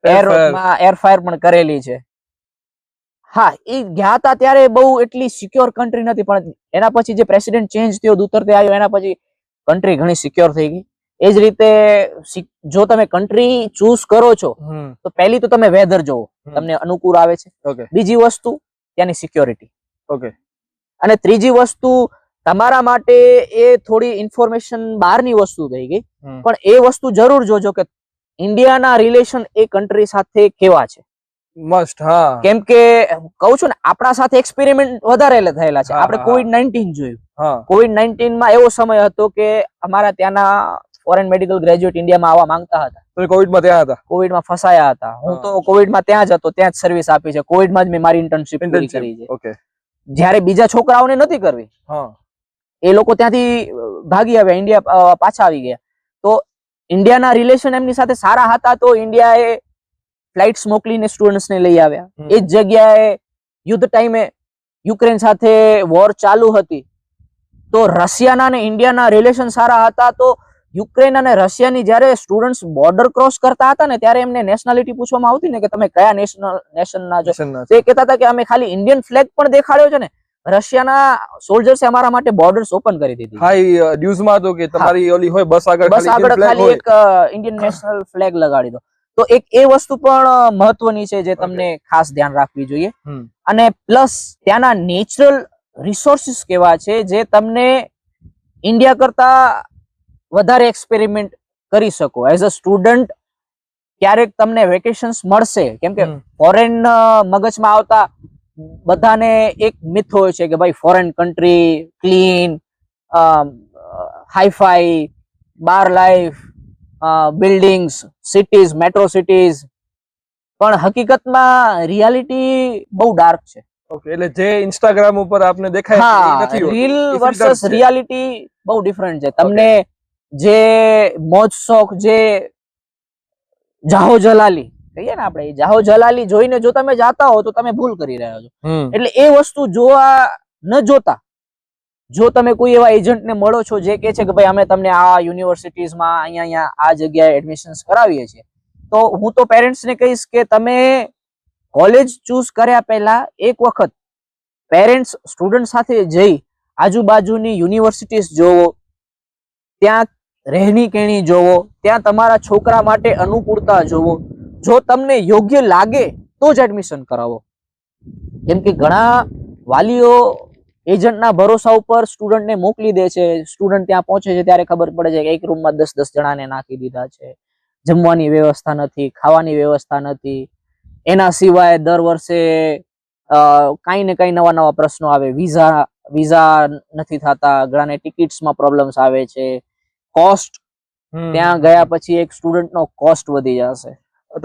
એરફાયર પણ કરેલી છે. હા, એ ગયા હતા ત્યારે બહુ એટલી સિક્યોર કન્ટ્રી નથી, પણ એના પછી જે પ્રેસિડેન્ટ ચેન્જ થયો, દુતર્તે આવ્યો, એના પછી કન્ટ્રી ઘણી સિક્યોર થઈ ગઈ. એ જ રીતે જો તમે કન્ટ્રી ચૂઝ કરો છો તો પહેલી તો તમે વેધર જોવો, તમને અનુકૂળ આવે છે. બીજી વસ્તુ ત્યાંની સિક્યોરિટી. ઓકે. અને ત્રીજી વસ્તુ તમારા માટે એ થોડી ઇન્ફોર્મેશન બહારની વસ્તુ થઈ ગઈ, પણ એ વસ્તુ જરૂર જોજો કે ઇન્ડિયાના રિલેશન એ કન્ટ્રી સાથે કેવા છે. મસ્ટ. હા, કેમ કે કહું છું ને, આપણા સાથે એક્સપેરિમેન્ટ વધારે થયેલા છે. આપણે COVID-19 જોયું. COVID-19 માં એવો સમય હતો કે અમારા ત્યાંના ફોરેન મેડિકલ ગ્રેજ્યુએટ ઇન્ડિયામાં આવવા માંગતા હતા. તો કોવિડમાં ત્યાં હતા? કોવિડમાં ફસાયા હતા. હું તો કોવિડમાં ત્યાં જ હતો, ત્યાં જ સર્વિસ આપી છે. કોવિડમાં જ મેં મારી ઇન્ટર્નશિપ પૂરી કરી છે. ઓકે. જ્યારે બીજા છોકરાઓને નથી કરવી, એ લોકો ત્યાંથી ભાગી આવ્યા, ઇન્ડિયા પાછા આવી ગયા. તો ઇન્ડિયાના રિલેશન એમની સાથે સારા હતા, તો ઇન્ડિયાએ ફ્લાઇટ્સ મોકલીને સ્ટુડન્ટ્સને લઈ આવ્યા. એ જ જગ્યાએ યુદ્ધ ટાઈમે યુક્રેન સાથે વોર ચાલુ હતી, તો રશિયાના અને ઇન્ડિયાના રિલેશન સારા હતા. તો યુક્રેન અને રશિયાની જ્યારે સ્ટુડન્ટ્સ બોર્ડર ક્રોસ કરતા હતા ને, ત્યારે એમને નેશનાલિટી પૂછવામાં આવતી ને કે તમે કયા નેશનના છો, તે કહેતા હતા કે અમે ખાલી ઇન્ડિયન ફ્લેગ પણ દેખાડ્યો છે ને, રશિયાના સોલ્જર્સે અમારા માટે બોર્ડર્સ ઓપન કરી દીધી. હા, ન્યૂઝમાં હતો કે તમારી ઓલી હોય બસ આગળ ખાલી એક ઇન્ડિયન નેશનલ ફ્લેગ લગાડી દો. તો એક એ વસ્તુ પણ મહત્વની છે જે તમને ખાસ ધ્યાન રાખવી જોઈએ. અને પ્લસ ત્યાંના નેચરલ રિસોર્સિસ કેવા છે જે તમને ઇન્ડિયા કરતા વધારે એક્સપેરિમેન્ટ કરી શકો. એઝ અ સ્ટુડન્ટ ક્યારેક તમને વેકેશન્સ મળશે, કેમ કે ફોરેન મગજમાં આવતા બધાને એક મિથ હોય છે કે ભાઈ foreign country clean, hi fi, bar life, buildings, cities, metro cities, પણ હકીકતમાં રિયાલિટી બહુ ડાર્ક છે. ઓકે. એટલે જે ઇન્સ્ટાગ્રામ ઉપર આપને દેખાય છે એ નથી હોતું. રીલ વર્સસ રિયાલિટી બહુ ડિફરન્ટ છે. તમને જે મોજ શોખ, જે જાહો જલાલી કહીએ ને આપણે, જાહો જલાલી જોઈને જો તમે જાતા હો તો તમે ભૂલ કરી રહ્યા છો. એટલે એ વસ્તુ જોવા ન જોતા, જો તમે કોઈ એવા એજન્ટ ને મળો છો જે કે છે કે ભાઈ અમે તમને આ યુનિવર્સિટીઝમાં અહીંયા આ જગ્યાએ એડમિશન્સ કરાવીએ છીએ, તો હું તો પેરેન્ટ્સ ને કહીશ કે તમે કોલેજ ચૂઝ કર્યા પહેલા એક વખત પેરેન્ટ્સ સ્ટુડન્ટ સાથે જઈ આજુબાજુની યુનિવર્સિટીઝ જોવો, ત્યાં રહેણી કેણી જોવો, ત્યાં તમારા છોકરા માટે અનુકૂળતા જોવો. જો તમને યોગ્ય લાગે તો જ એડમિશન કરાવો. કેમ કે ઘણા વાલીઓ એજન્ટના ભરોસા ઉપર સ્ટુડન્ટને મોકલી દે છે. સ્ટુડન્ટ ત્યાં પહોંચે છે ત્યારે ખબર પડે છે કે એક રૂમમાં 10-10 જણાને નાખી દીધા છે, જમવાની વ્યવસ્થા નથી, ખાવાની વ્યવસ્થા નથી. એના સિવાય દર વર્ષે કઈ ને કઈ નવા નવા પ્રશ્નો આવે. વિઝા નથી થતા, ઘણાને ટિકિટ્સમાં પ્રોબ્લેમ્સ આવે છે, કોસ્ટ, ત્યાં ગયા પછી એક સ્ટુડન્ટનો કોસ્ટ વધી જશે.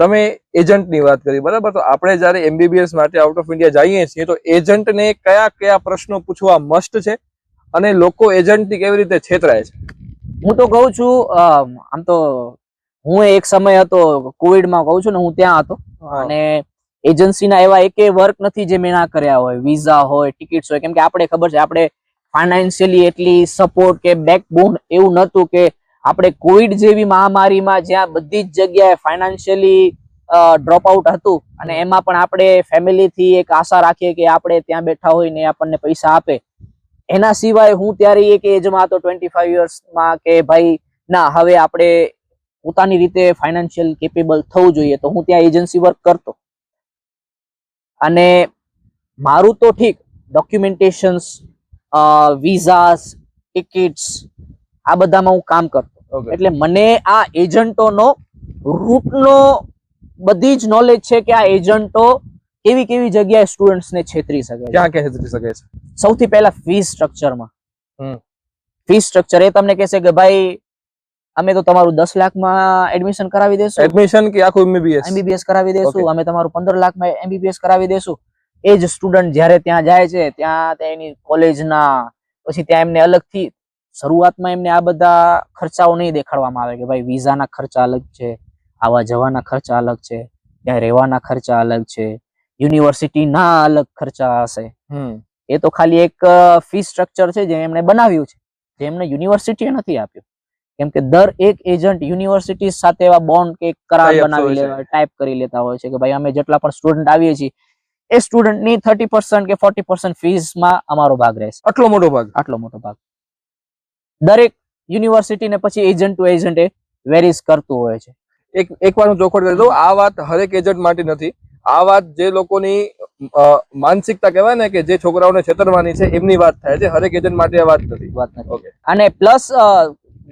તમે એજન્ટની વાત કરી, બરાબર. તો આપણે જ્યારે MBBS માટે આઉટ ઓફ ઇન્ડિયા જઈએ છીએ તો એજન્ટને કયા કયા પ્રશ્નો પૂછવા મસ્ટ છે અને લોકો એજન્ટથી કેવી રીતે છેતરાય છે? હું તો કહું છું, આમ તો હું એક સમય હતો કોવિડમાં, કહું છું ને, હું ત્યાં હતો અને એજન્સીના એવા એકે વર્ક નથી જે મેં ના કર્યા હોય, વિઝા હોય, ટિકિટ્સ હોય. કેમ કે આપણે ખબર છે, આપણે ફાઇનાન્શિયલી એટલી સપોર્ટ કે બેકબોન એવું નહોતું કે આપણે કોવિડ જેવી મહામારીમાં જ્યાં બધી જ જગ્યાએ ફાઇનાન્શિયલી ડ્રોપ આઉટ હતું, અને એમાં પણ આપણે ફેમિલીથી એક આશા રાખીએ કે આપણે ત્યાં બેઠા હોય ને આપણને પૈસા આપે. એના સિવાય હું ત્યારે એક એજમાં હતો 25 યર્સમાં કે ભાઈ ના, હવે આપણે પોતાની રીતે ફાઇનાન્શિયલ કેપેબલ થવું જોઈએ. તો હું ત્યાં એજન્સી વર્ક કરતો, અને મારું તો ઠીક ડોક્યુમેન્ટેશન્સ, વિઝાસ, ટિકિટ્સ આ બધામાં હું કામ કરતો. એટલે મને આ એજન્ટોનો રૂટનો બધી જ નોલેજ છે કે આ એજન્ટો કેવી કેવી જગ્યાએ સ્ટુડન્ટ્સને છેતરી શકે છે. ક્યાં ક્યાં છેતરી શકે છે? સૌથી પહેલા ફીસ સ્ટ્રક્ચરમાં. હમ. ફીસ સ્ટ્રક્ચર એ તમને કહેશે કે ભાઈ અમે તો તમારું 10 લાખમાં એડમિશન કરાવી દેશું, એડમિશન કે આખું એમબીબીએસ કરાવી દેશું, Okay. અમે તમારું 15 લાખમાં એમબીબીએસ કરાવી દેશું. એ જ સ્ટુડન્ટ જ્યારે ત્યાં જાય છે, ત્યાં એની કોલેજના પછી ત્યાં એમને અલગથી શરૂઆતમાં એમને આ બધા ખર્ચાઓ નહીં દેખાડવામાં આવે કે ભાઈ વિઝાના ખર્ચા અલગ છે, આવા જવાના ખર્ચા અલગ છે, ત્યાં રહેવાના ખર્ચા અલગ છે, યુનિવર્સિટીના અલગ ખર્ચા હશે. એ તો ખાલી એક ફી સ્ટ્રક્ચર છે જે એમણે બનાવ્યું છે, જે એમને યુનિવર્સિટીએ નથી આપ્યું. કેમ કે દર એક એજન્ટ યુનિવર્સિટી સાથે એવા બોન્ડ કે કરાર બનાવી લેવા, ટાઈપ કરી લેતા હોય છે કે ભાઈ અમે જેટલા પણ સ્ટુડન્ટ આવીએ છીએ એ સ્ટુડન્ટની 30% કે 40% ફીસમાં અમારો ભાગ રહેશે. આટલો મોટો ભાગ? આટલો મોટો ભાગ દરેક યુનિવર્સિટીને પછી એજન્ટ ટુ એજન્ટ એ વેરીઝ કરતું હોય છે. એક વાર હું ચોખવટ કરી દઉં, આ વાત હરેક એજન્ટ માટે નથી. આ વાત જે લોકોની માનસિકતા કહેવાય ને કે જે છોકરાઓને છેતરવાની છે એમની વાત થાય છે. હરેક એજન્ટ માટે આ વાત નથી. અને પ્લસ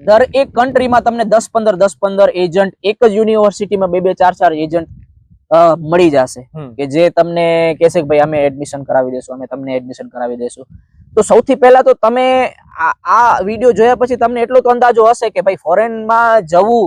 દર એક કન્ટ્રીમાં તમને 10-15 એજન્ટ એક જ યુનિવર્સિટીમાં 2-4 એજન્ટ મળી જશે કે જે તમને કહેશે કે ભાઈ અમે એડમિશન કરાવી દેશું, અમે તમને એડમિશન કરાવી દેશું. તો સૌથી પહેલા તો તમે આ વિડીયો જોયા પછી તમને એટલો તો અંદાજો હશે કે ભાઈ ફોરેનમાં જવું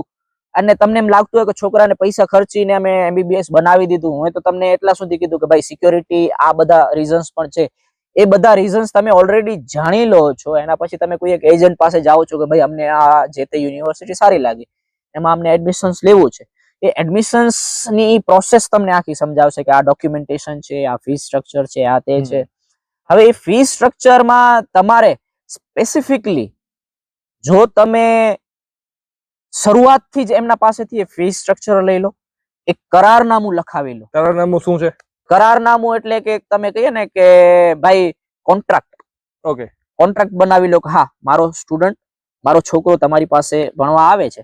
અને તમને એમ લાગતું હોય કે છોકરાને પૈસા ખર્ચીને અમે એમબીબીએસ બનાવી દીધું હોય, તો તમને એટલા સુધી કીધું કે ભાઈ સિક્યોરિટી, આ બધા રીઝન્સ પણ છે. એ બધા રીઝન્સ તમે ઓલરેડી જાણી લો છો. એના પછી તમે કોઈ એક એજન્ટ પાસે જાઓ છો કે ભાઈ અમને આ જે તે યુનિવર્સિટી સારી લાગી, એમાં અમને એડમિશન્સ લેવું છે. એ એડમિશન્સ ની પ્રોસેસ તમને આખી સમજાવશે કે આ ડોક્યુમેન્ટેશન છે, આ ફી સ્ટ્રક્ચર છે, આ તે છે. હવે એ ફી સ્ટ્રક્ચરમાં તમારે સ્પેસિફિકલી જો તમે શરૂઆતથી જ એમના પાસેથી એ ફી સ્ટ્રક્ચર લઈ લો, એક કરારનામું લખાવી લો. કરારનામું શું છે? કરારનામું એટલે કે તમે કહીએ ને કે ભાઈ કોન્ટ્રાક્ટ. ઓકે. કોન્ટ્રાક્ટ બનાવી લો કે હા, મારો સ્ટુડન્ટ, મારો છોકરો તમારી પાસે ભણવા આવે છે,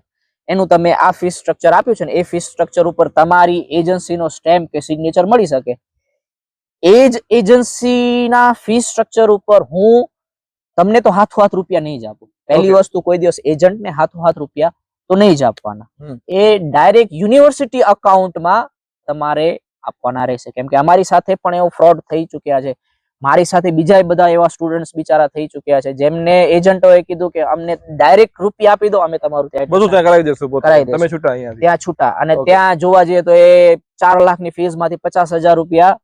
એનું તમે આ ફી સ્ટ્રક્ચર આપ્યું છે ને એ ફી સ્ટ્રક્ચર ઉપર તમારી એજન્સીનો સ્ટેમ્પ કે સિગ્નેચર મળી શકે. એ જ એજન્સીના ફી સ્ટ્રક્ચર ઉપર હું તમને તો હાથો રૂપિયા નહીં જ આપું. પહેલી વસ્તુ, કોઈ દિવસ એજન્ટને હાથો રૂપિયા તો નહીં જ આપવાના. એ ડાયરેક્ટ યુનિવર્સિટી અકાઉન્ટમાં તમારે આપવાના રહેશે. કેમ કે અમારી સાથે પણ એવો ફ્રોડ થઈ ચુક્યા છે. મારી સાથે બીજા બધા એવા સ્ટુડન્ટ્સ બિચારા થઈ ચુક્યા છે જેમને એજન્ટોએ કીધું કે અમને ડાયરેક્ટ રૂપિયા આપી દો, અમે તમારું ત્યાં બધું ત્યાં કરાવી દેશું, તમે છૂટા અહીંયા, ત્યાં છૂટા. અને ત્યાં જોવા જઈએ તો એ 4 લાખની ફીસ માંથી 50,000 રૂપિયા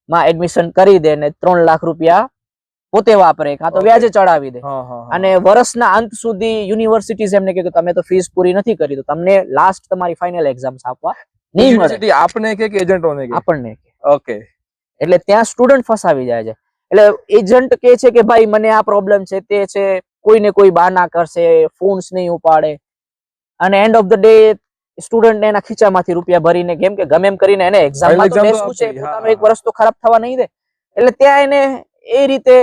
માં એડમિશન કરી દે ને 3 લાખ રૂપિયા પોતે વાપરે, કાં તો વ્યાજે ચડાવી દે. અને વર્ષના અંત સુધી યુનિવર્સિટીઝ એમને કહે કે તમે તો ફીસ પૂરી નથી કરી, તો તમને લાસ્ટ તમારી ફાઇનલ એક્ઝામ્સ આપવા નહીં મળે. આપને કે એજન્ટોને કે? આપણને. ઓકે. એટલે ત્યાં સ્ટુડન્ટ ફસાવી જાય છે. એટલે એજન્ટ કે છે કે ભાઈ મને આ પ્રોબ્લેમ છે, તે છે, કોઈને કોઈ બહાના કરશે, ફોન્સ નહીં ઉપાડે, અને end of the day student એના ખીચામાંથી રૂપિયા ભરીને કેમ કે ગમે એમ કરીને એને એક્ઝામમાં તો બેસવું છે, પોતાનો એક વર્ષ તો ખરાબ થવા નહીં દે. એટલે ત્યાં એને એ રીતે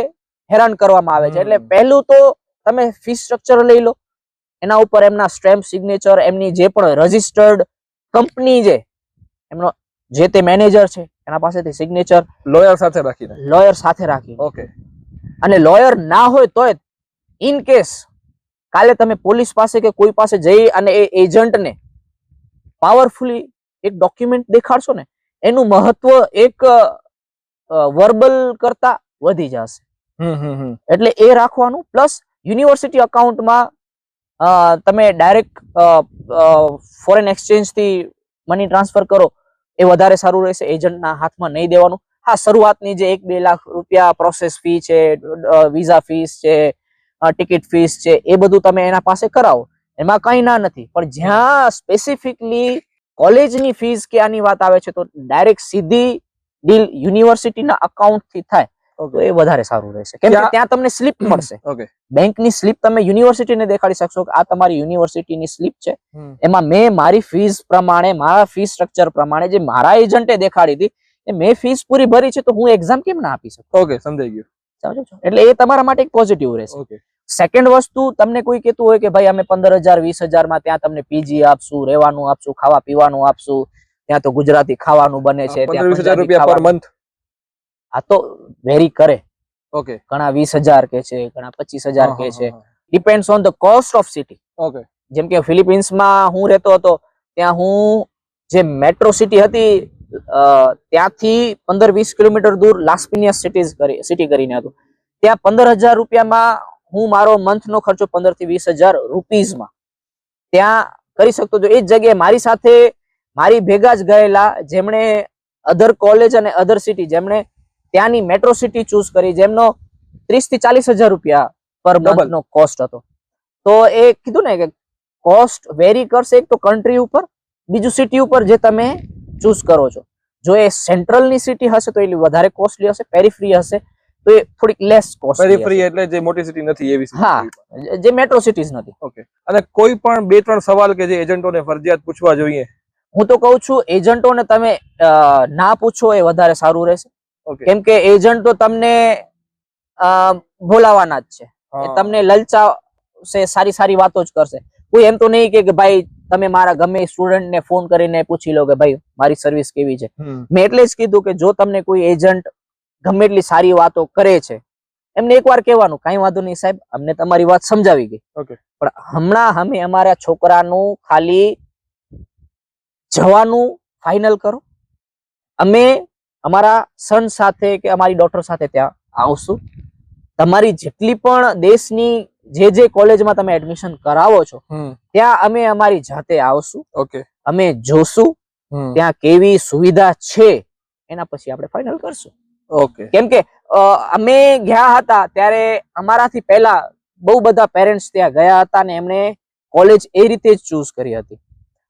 હેરાન કરવામાં આવે છે. એટલે પહેલું તો તમે ફી સ્ટ્રક્ચર લઈ લો, એના ઉપર એમના સ્ટેમ્પ, સિગ્નેચર, એમની જે પણ રજિસ્ટર્ડ કંપની છે, એમનો જે તે મેનેજર છે એના પાસેથી સિગ્નેચર, લોયર સાથે રાખી. ઓકે. અને લોયર ના હોય તોય ઇન કેસ કાલે તમે પોલીસ પાસે કે કોઈ પાસે જઈ અને એ એજન્ટને પાવરફુલી એક ડોક્યુમેન્ટ દેખાડશો ને, એનું મહત્વ એક વર્બલ કરતા વધી જશે. એટલે એ રાખવાનું. પ્લસ યુનિવર્સિટી અકાઉન્ટમાં તમે ડાયરેક્ટ ફોરેન એક્સચેન્જ થી મની ટ્રાન્સફર કરો એ વધારે સારું રહેશે. એજન્ટના હાથમાં નહીં દેવાનું. હા, શરૂઆતની જે 1-2 લાખ રૂપિયા પ્રોસેસ ફી છે, વિઝા ફીસ છે, ટિકિટ ફીસ છે, એ બધું તમે એના પાસે કરાવો, એમાં કઈ ના નથી. પણ જ્યાં સ્પેસિફિકલી કોલેજની ફીસ કે આની વાત આવે છે તો ડાયરેક્ટ સીધી ડીલ યુનિવર્સિટીના અકાઉન્ટ થી થાય તો એ વધારે સારું રહેશે, કેમ કે ત્યાં તમને સ્લિપ મળશે. બેંકની સ્લિપ તમે યુનિવર્સિટીને દેખાડી શકશો કે આ તમારી યુનિવર્સિટીની સ્લિપ છે, એમાં મેં મારી ફીસ પ્રમાણે, મારા ફીસ સ્ટ્રક્ચર પ્રમાણે જે મારા એજન્ટે દેખાડી હતી એ મેં ફીસ પૂરી ભરી છે, તો હું એક્ઝામ કેમ ના આપી શકું. ઓકે, સમજાઈ ગયું. સમજો છો? એટલે એ તમારા માટે એક પોઝિટિવ રહેશે. ઓકે. સેકન્ડ વસ્તુ, તમને કોઈ કહેતું હોય કે ભાઈ અમે 15,000 20,000 માં ત્યાં તમને પીજી આપશું, રહેવાનું આપશું, ખાવા પીવાનું આપશું, ત્યાં તો ગુજરાતી ખાવાનું બને છે, 15,000 રૂપિયા પર મંથ. આ તો વેરી કરે. ઓકે. ઘણા 20,000 કે છે, ઘણા 25,000 કે છે, depends on the cost of city. Okay. જેમ કે ફિલિપિન્સમાં હું રહેતો હતો, ત્યાં હું જે મેટ્રો સિટી હતી ત્યાંથી 15-20 કિલોમીટર દૂર લાસ પિનિયાસ સિટી કરીને હતું, ત્યાં 15,000 રૂપિયામાં હું મારો મંથનો ખર્ચો 15 થી 20,000 રૂપીઝમાં ત્યાં કરી શકતો હતો. એ જ જગ્યાએ મારી સાથે મારી ભેગા જ ગયેલા જેમણે અધર કોલેજ અને અધર સિટી, જેમણે ત્યાંની મેટ્રો સિટી ચૂઝ કરી, જેમનો 30 થી 40,000 રૂપિયા પર મંથનો કોસ્ટ હતો. તો એ કીધું ને કે કોસ્ટ વેરી કરશે, એક તો કન્ટ્રી ઉપર, બીજું સિટી ઉપર જે તમે ચૂઝ કરો છો. જો એ સેન્ટ્રલની સિટી હશે તો એ વધારે કોસ્ટલી હશે, પેરીફ્રી હશે તો એ થોડીક લેસ કોસ્ટલી. પેરીફ્રી એટલે જે મોટી સિટી નથી એવી સિટી. હા, જે મેટ્રો સિટીઝ નથી. ઓકે. અને કોઈ પણ 2-3 સવાલ કે જે એજન્ટોને ફરજિયાત પૂછવા જોઈએ. હું તો કહું છું એજન્ટોને તમે ના પૂછો એ વધારે સારું રહેશે. કેમ કે એજન્ટો તમને બોલાવાના જ છે, તમને લલચાવશે, સારી સારી વાતો જ કરશે. કોઈ એમ તો નહીં કે ભાઈ તમે મારા ગમે સ્ટુડન્ટ ને ફોન કરીને પૂછી લો કે ભાઈ મારી સર્વિસ કેવી છે. મેં એટલે જ કીધું કે જો તમને કોઈ એજન્ટ ગમે એટલી સારી વાતો કરે છે, એમને એકવાર કહેવાનું કઈ વાંધો નહીં સાહેબ, અમને તમારી વાત સમજાવી ગઈ, પણ હમણાં અમે અમારા છોકરાનું ખાલી જવાનું ફાઇનલ કરો, અમે અમારા સન સાથે કે અમારી ડોટર સાથે ત્યાં આવશું, તમારી જેટલી પણ દેશની જે કોલેજમાં તમે એડમિશન કરાવો છો ત્યાં અમે અમારી જાતે આવશું. ઓકે. અમે જોશું ત્યાં કેવી સુવિધા છે, એના પછી આપણે ફાઇનલ કરશું. ઓકે. કેમ કે અમે ગયા હતા ત્યારે અમારાથી પહેલા બહુ બધા પેરેન્ટ્સ ત્યાં ગયા હતા અને એમણે કોલેજ એ રીતે જ ચૂઝ કરી હતી.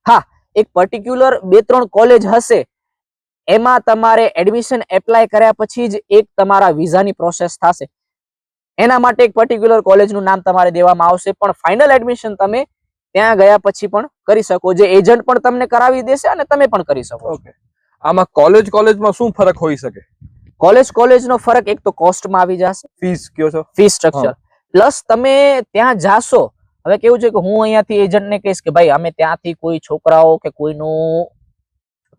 હા, એક પર્ટિક્યુલર 2-3 કોલેજ હશે, એમાં તમારે એડમિશન એપ્લાય કર્યા પછી જ એક તમારા વિઝાની પ્રોસેસ થશે, એના માટે એક પર્ટિક્યુલર કોલેજનું નામ તમારે દેવામાં આવશે, પણ ફાઇનલ એડમિશન તમે ત્યાં ગયા પછી પણ કરી શકો, જે એજન્ટ પણ તમને કરાવી દેશે અને તમે પણ કરી શકો. ઓકે. આમાં કોલેજમાં શું ફરક હોઈ શકે? કોલેજનો ફરક એક તો કોસ્ટમાં આવી જશે, ફીસ કયો છો, ફીસ સ્ટ્રક્ચર, પ્લસ તમે ત્યાં જાશો. હવે કેવું છે કે હું અહીંયાથી એજન્ટને કહીશ કે ભાઈ અમે ત્યાંથી કોઈ છોકરાઓ કે કોઈનું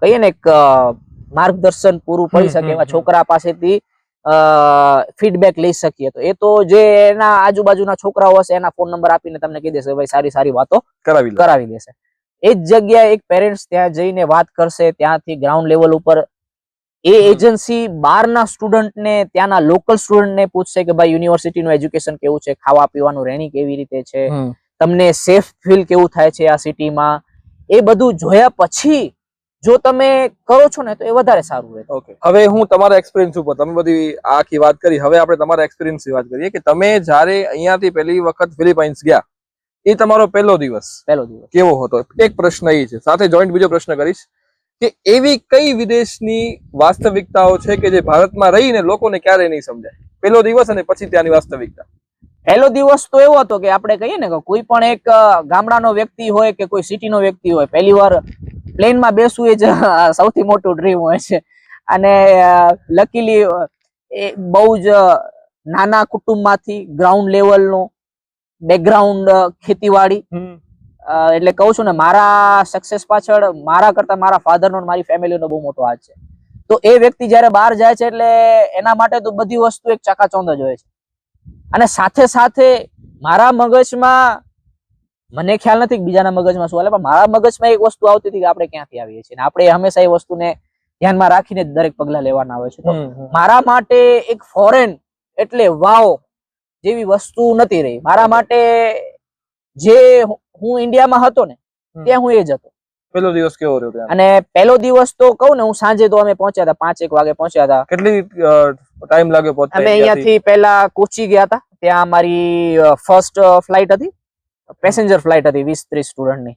કહીએ ને એક માર્ગદર્શન પૂરું પડી શકે એવા છોકરા પાસેથી ફીડબેક લઈ શકીએ, તો એ તો જે એના આજુબાજુના છોકરાઓ હશે એના ફોન નંબર આપીને તમને કહી દેશે ભાઈ સારી સારી વાતો કરાવી દેશે. એ જ જગ્યાએ એક પેરેન્ટ્સ ત્યાં જઈને વાત કરશે, ત્યાંથી ગ્રાઉન્ડ લેવલ ઉપર એ એજન્સી બહારના સ્ટુડન્ટને, ત્યાંના લોકલ સ્ટુડન્ટને પૂછશે કે ભાઈ યુનિવર્સિટીનું એજ્યુકેશન કેવું છે, ખાવા પીવાનું રહેણી કેવી રીતે છે, તમને સેફ ફીલ કેવું થાય છે આ સિટીમાં, એ બધું જોયા પછી જો તમે કરો છો ને તો એ વધારે સારું રહે. ઓકે. હવે હું તમારા એક્સપિરિયન્સ ઉપર, તમે બધી આખી વાત કરી, હવે આપણે તમારા એક્સપિરિયન્સ ની વાત કરીએ કે તમે જ્યારે અહીંયાથી પહેલી વખત ફિલિપાઇન્સ ગયા, એ તમારો પહેલો દિવસ કેવો હતો? એક પ્રશ્ન એ છે, સાથે જોઈન્ટ બીજો પ્રશ્ન કરીશ કે એવી કઈ વિદેશની વાસ્તવિકતાઓ છે કે જે ભારતમાં રહીને લોકોને ક્યારેય નહીં સમજાય? પહેલો દિવસ અને પછી ત્યાંની વાસ્તવિકતા. પહેલો દિવસ તો એવો હતો કે આપણે કહીએ ને કે કોઈ પણ એક ગામડાનો વ્યક્તિ હોય કે કોઈ સિટીનો વ્યક્તિ હોય, પહેલી વાર પ્લેનમાં બેસવું એ જ સૌથી મોટું ડ્રીમ હોય છે. અને લકીલી એ બહુ જ નાના કુટુંબમાંથી ગ્રાઉન્ડ લેવલનું બેકગ્રાઉન્ડ, ખેતીવાડી, એટલે કહું છું ને મારા સક્સેસ પાછળ મારા કરતા મારા ફાધરનો, મારી ફેમિલીનો બહુ મોટો હાથ છે. તો એ વ્યક્તિ જયારે બહાર જાય છે એટલે એના માટે તો બધી વસ્તુ એક ચકાચોંધ જ હોય છે. અને સાથે સાથે મારા મગજમાં, મને ખ્યાલ નથી બીજાના મગજમાં શું હાલે, પણ મારા મગજમાં એક વસ્તુ આવતી હતી કે આપણે ક્યાંથી આવીએ છીએ, આપણે હંમેશા એ વસ્તુને ધ્યાનમાં રાખીને દરેક પગલા લેવાના હોય છે. તો મારા માટે એક ફોરેન એટલે વાવ જેવી વસ્તુ નથી રહી. મારા માટે જે હું ઇન્ડિયામાં હતો ને ત્યાં હું એ જ હતો. પહેલો દિવસ કેવો રહ્યો ત્યાં? અને પહેલો દિવસ તો કહું ને, હું સાંજે તો અમે પહોંચ્યા હતા 5-1 વાગે પહોંચ્યા હતા. કેટલી ટાઈમ લાગ્યો પહોંચતા? અમે અહીંયાથી પહેલા કોચી ગયા હતા, ત્યાં અમારી ફર્સ્ટ ફ્લાઇટ હતી, પેસેન્જર ફ્લાઇટ હતી 20-30 સ્ટુડન્ટની.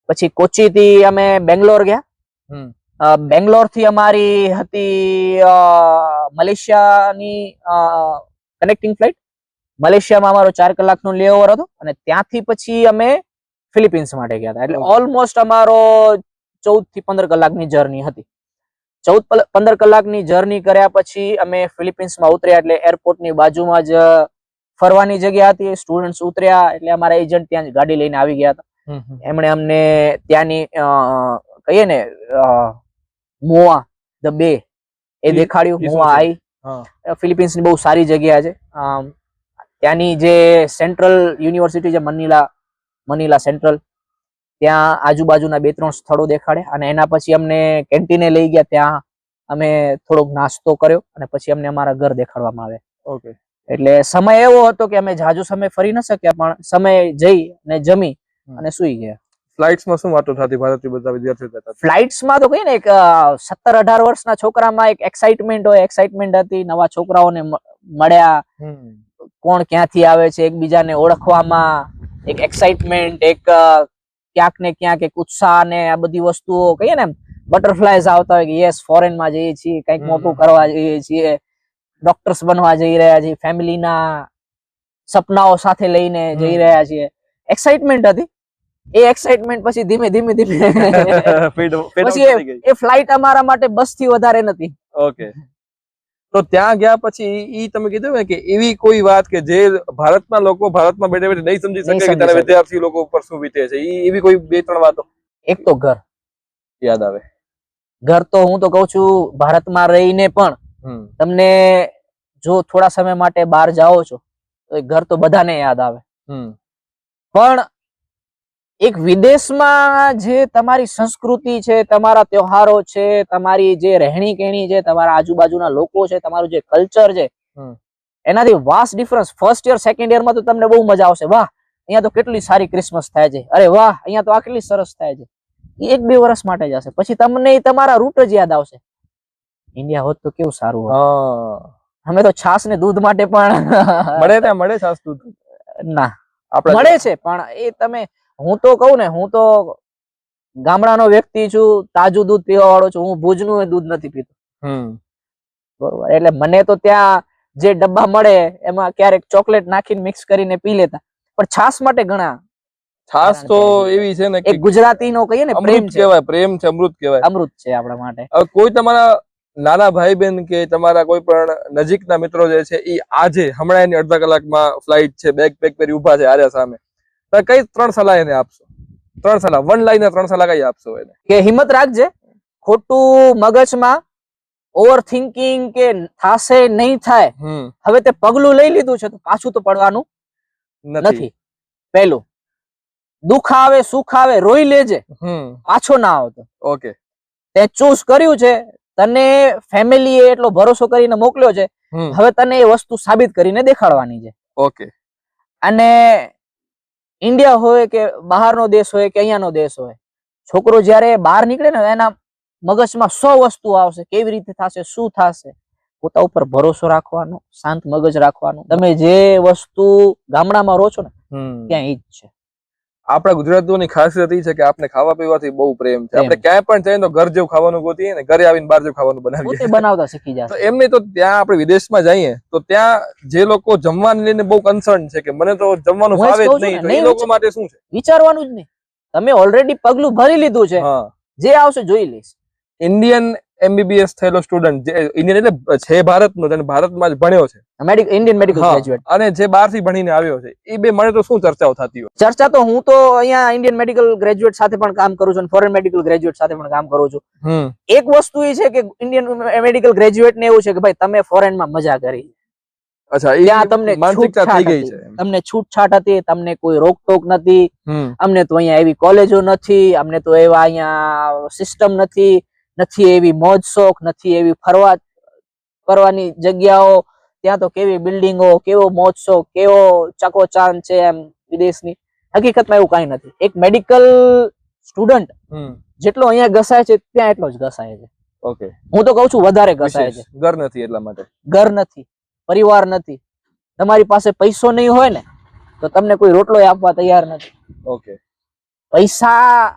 પછી કોચી થી અમે બેંગ્લોર ગયા. બેંગ્લોર થી અમારી હતી મલેશિયાની કનેક્ટિંગ ફ્લાઇટ. મલેશિયામાં અમારો 4 કલાકનો લેઓવર હતો અને ત્યાંથી પછી અમે ફિલિપિન્સ માટે ગયા હતા. એટલે ઓલમોસ્ટ અમારો 14 થી 15 કલાકની જર્ની હતી. 14-15 કલાકની જર્ની કર્યા પછી અમે ફિલિપિન્સમાં ઉતર્યા. એટલે એરપોર્ટની બાજુમાં જ ફરવાની જગ્યા હતી. સ્ટુડન્ટ્સ ઉતર્યા એટલે અમારા એજન્ટ ત્યાં જ ગાડી લઈને આવી ગયા હતા. એમણે અમને ત્યાંની કહીએ ને મોઆ ધ બે એ દેખાડ્યું. મોઆ આઈ ફિલિપિન્સની બહુ સારી જગ્યા છે. ત્યાંની જે સેન્ટ્રલ યુનિવર્સિટી છે મનીલા સેન્ટ્રલ, ત્યાં આજુબાજુના 2-3 સ્થળો દેખાડ્યા અને એના પછી અમને કેન્ટીને લઈ ગયા. ત્યાં અમે થોડોક નાસ્તો કર્યો અને પછી અમને અમારા ઘર દેખાડવામાં આવ્યા. ઓકે. એટલે સમય એવો હતો કે અમે જાજુ સમય ફરી ન શક્યા, પણ સમય જઈ ને જમી અને સુઈ ગયા. ફ્લાઇટ્સમાં શું વાતો થતી ભારતથી બધા વિદ્યાર્થીઓ હતા? ફ્લાઇટ્સમાં તો કહીએ ને એક 17-18 વર્ષના છોકરામાં એક એક્સાઇટમેન્ટ હોય. એક્સાઇટમેન્ટ હતી, નવા છોકરાઓને મળ્યા, કોણ ક્યાંથી આવે છે એકબીજાને ઓળખવામાં એક એક્સાઇટમેન્ટ, એક ક્યાંક ને ક્યાંક એક ઉત્સાહ ને આ બધી વસ્તુઓ કહીએ ને બટરફ્લાયઝ આવતા હોય કે યસ ફોરેન માં જઈએ છીએ, કંઈક મોટું કરવા જઈએ છીએ, ડોક્ટર્સ બનવા જઈ રહ્યા છીએ, ફેમિલીના સપનાઓ સાથે લઈને જઈ રહ્યા છીએ. એક્સાઇટમેન્ટ હતી. એ એક્સાઇટમેન્ટ પછી ધીમે ધીમે પછી એ ફ્લાઇટ અમારા માટે બસ થી વધારે નથી. ઓકે. તો ત્યાં ગયા પછી ઈ તમે કીધું ને કે એવી કોઈ વાત કે જે ભારતમાં લોકો ભારતમાં બેઠે બેઠે નહીં સમજી શકે કે તારા વિદ્યાર્થી લોકો ઉપર શું વીતે છે, એવી કોઈ 2-3 વાતો? એક તો ઘર યાદ આવે. ઘર તો હું તો કઉ છું ભારતમાં રહીને પણ તમને જો થોડા સમય માટે બહાર જાઓ છો તો એ ઘર તો બધાને યાદ આવે. પણ એક વિદેશમાં જે તમારી સંસ્કૃતિ છે, તમારા તહેવારો છે, તમારી જે રહેણી કહેણી છે, તમારા આજુબાજુના લોકો છે, તમારું જે કલ્ચર છે, એનાથી vast difference. First year second year માં તો તમને બહુ મજા આવશે. વાહ, અહીંયા તો કેટલી સારી ક્રિસમસ થાય છે, અરે વાહ અહીંયા તો આ કેટલી સરસ થાય છે. એ 1-2 વર્ષ માટે જ હશે, પછી તમને તમારા રૂટ જ યાદ આવશે. ઇન્ડિયા હોત તો કેવું સારું હોત. અમે તો છાસ ને દૂધ માટે પણ મળે છાસ દૂધ ના મળે છે, પણ એ તમે હું તો કહું ને, હું તો ગામડાનો વ્યક્તિ છું, તાજું દૂધ પીવા વાળો છું. હું ભુજનું દૂધ નથી પીતો. બરોબર. એટલે મને તો ત્યાં જે ડબ્બા મળે એમાં ક્યારેક ચોકલેટ નાખીને મિક્સ કરીને પી લેતા. પણ છાસ માટે ઘણા. છાસ તો એવી છે ને કે ગુજરાતીનો કહીએ ને પ્રેમ છે. કહેવાય, પ્રેમ છે, અમૃત કહેવાય. અમૃત છે આપણા માટે. હવે કોઈ તમારા નાના ભાઈ બહેન કે તમારા કોઈ પણ નજીકના મિત્રો જે છે એ આજે હમણાં એની અડધા કલાકમાં ફ્લાઇટ છે, બેગ પેક કરી ઉભા છે આર્યા સામે, તો કઈ 3 સલાહ એને આપશો? 3 સલાહ, 1 લાઈન 3 સલાહ કઈ આપશો એને? કે હિંમત રાખજે, ખોટું મગજમાં ઓવર થિંકિંગ કે થાશે નહીં થાય. હવે તે પગલું લઈ લીધું છે તો પાછું તો પડવાનું નથી. પહેલું દુઃખ આવે સુખ આવે રોઈ લેજે, પાછો ના આવતો. ઓકે. તે ચૂઝ કર્યું છે, તને ફેમિલીએ એટલો ભરોસો કરીને મોકલ્યો છે, હવે તને એ વસ્તુ સાબિત કરીને દેખાડવાની છે. ઓકે. અને ઇન્ડિયા હોય કે બહારનો દેશ હોય કે અહીંયાનો દેશ હોય, છોકરો જયારે બહાર નીકળે ને એના મગજમાં 100 વસ્તુ આવશે. કેવી રીતે થશે, શું થશે. પોતા ઉપર ભરોસો રાખવાનો, શાંત મગજ રાખવાનું. તમે જે વસ્તુ ગામડામાં રહો છો ને ત્યાં ઈ જ છે. આપણા ગુજરાતીઓની ખાસિયત એ છે કે આપણે ખાવા પીવાથી બહુ પ્રેમ છે. આપણે ક્યાંય પણ જઈએ તો ઘર જેવું ખાવાનું ગોતીએ ને ઘરે આવીને બહાર જેવું ખાવાનું બનાવીએ. બનાવતા શીખી જાય. તો એમ નહીં તો ત્યાં આપણે વિદેશમાં જઈએ તો ત્યાં જે લોકો જમવાને લઈને બહુ કન્સર્ન છે કે મને તો જમવાનું ભાવે જ નહીં, તો એ લોકો માટે શું છે? વિચારવાનું જ નહીં. તમે ઓલરેડી પગલું ભરી લીધું છે, જે આવશે જોઈ લઈશ. ઇન્ડિયન MBBS થયેલો સ્ટુડન્ટ, જે ઇન્ડિયન એટલે છે ભારતનો, તેને ભારતમાં જ ભણ્યો છે, ઇન્ડિયન મેડિકલ ગ્રેજ્યુએટ, અને જે બહારથી ભણીને આવ્યો છે, એ બે મને તો શું ચર્ચાઓ થતી હોય? ચર્ચા તો હું તો અહીંયા ઇન્ડિયન મેડિકલ ગ્રેજ્યુએટ સાથે પણ કામ કરું છું અને ફોરેન મેડિકલ ગ્રેજ્યુએટ સાથે પણ કામ કરું છું. એક વસ્તુ એ છે કે ઇન્ડિયન મેડિકલ ગ્રેજ્યુએટ ને એવું છે કે ભાઈ તમે ફોરેનમાં મજા કરી. અચ્છા, ત્યાં તમને માનસિકતા થઈ ગઈ છે. તમને છૂટછાટ હતી, તમને કોઈ રોકટોક નથી. અમને તો અહીંયા એવી કોલેજો નથી, અમને તો એવા અહીંયા સિસ્ટમ નથી એવી મોજ શોખ, નથી એવી ફરવા કરવાની જગ્યાઓ. ત્યાં તો કેવી બિલ્ડિંગો, કેવો મોજ શોખ, કેવો ચકોચાન છે એમ વિદેશની. હકીકતમાં એવું કઈ નથી. એક મેડિકલ સ્ટુડન્ટ જેટલો અહીંયા ઘસાય છે ત્યાં એટલો જ ઘસાય છે. ઓકે. હું તો કઉ છું વધારે ઘસાય છે. ઘર નથી એટલા માટે. ઘર નથી, પરિવાર નથી. તમારી પાસે પૈસો નહીં હોય ને તો તમને કોઈ રોટલો આપવા તૈયાર નથી. ઓકે. પૈસા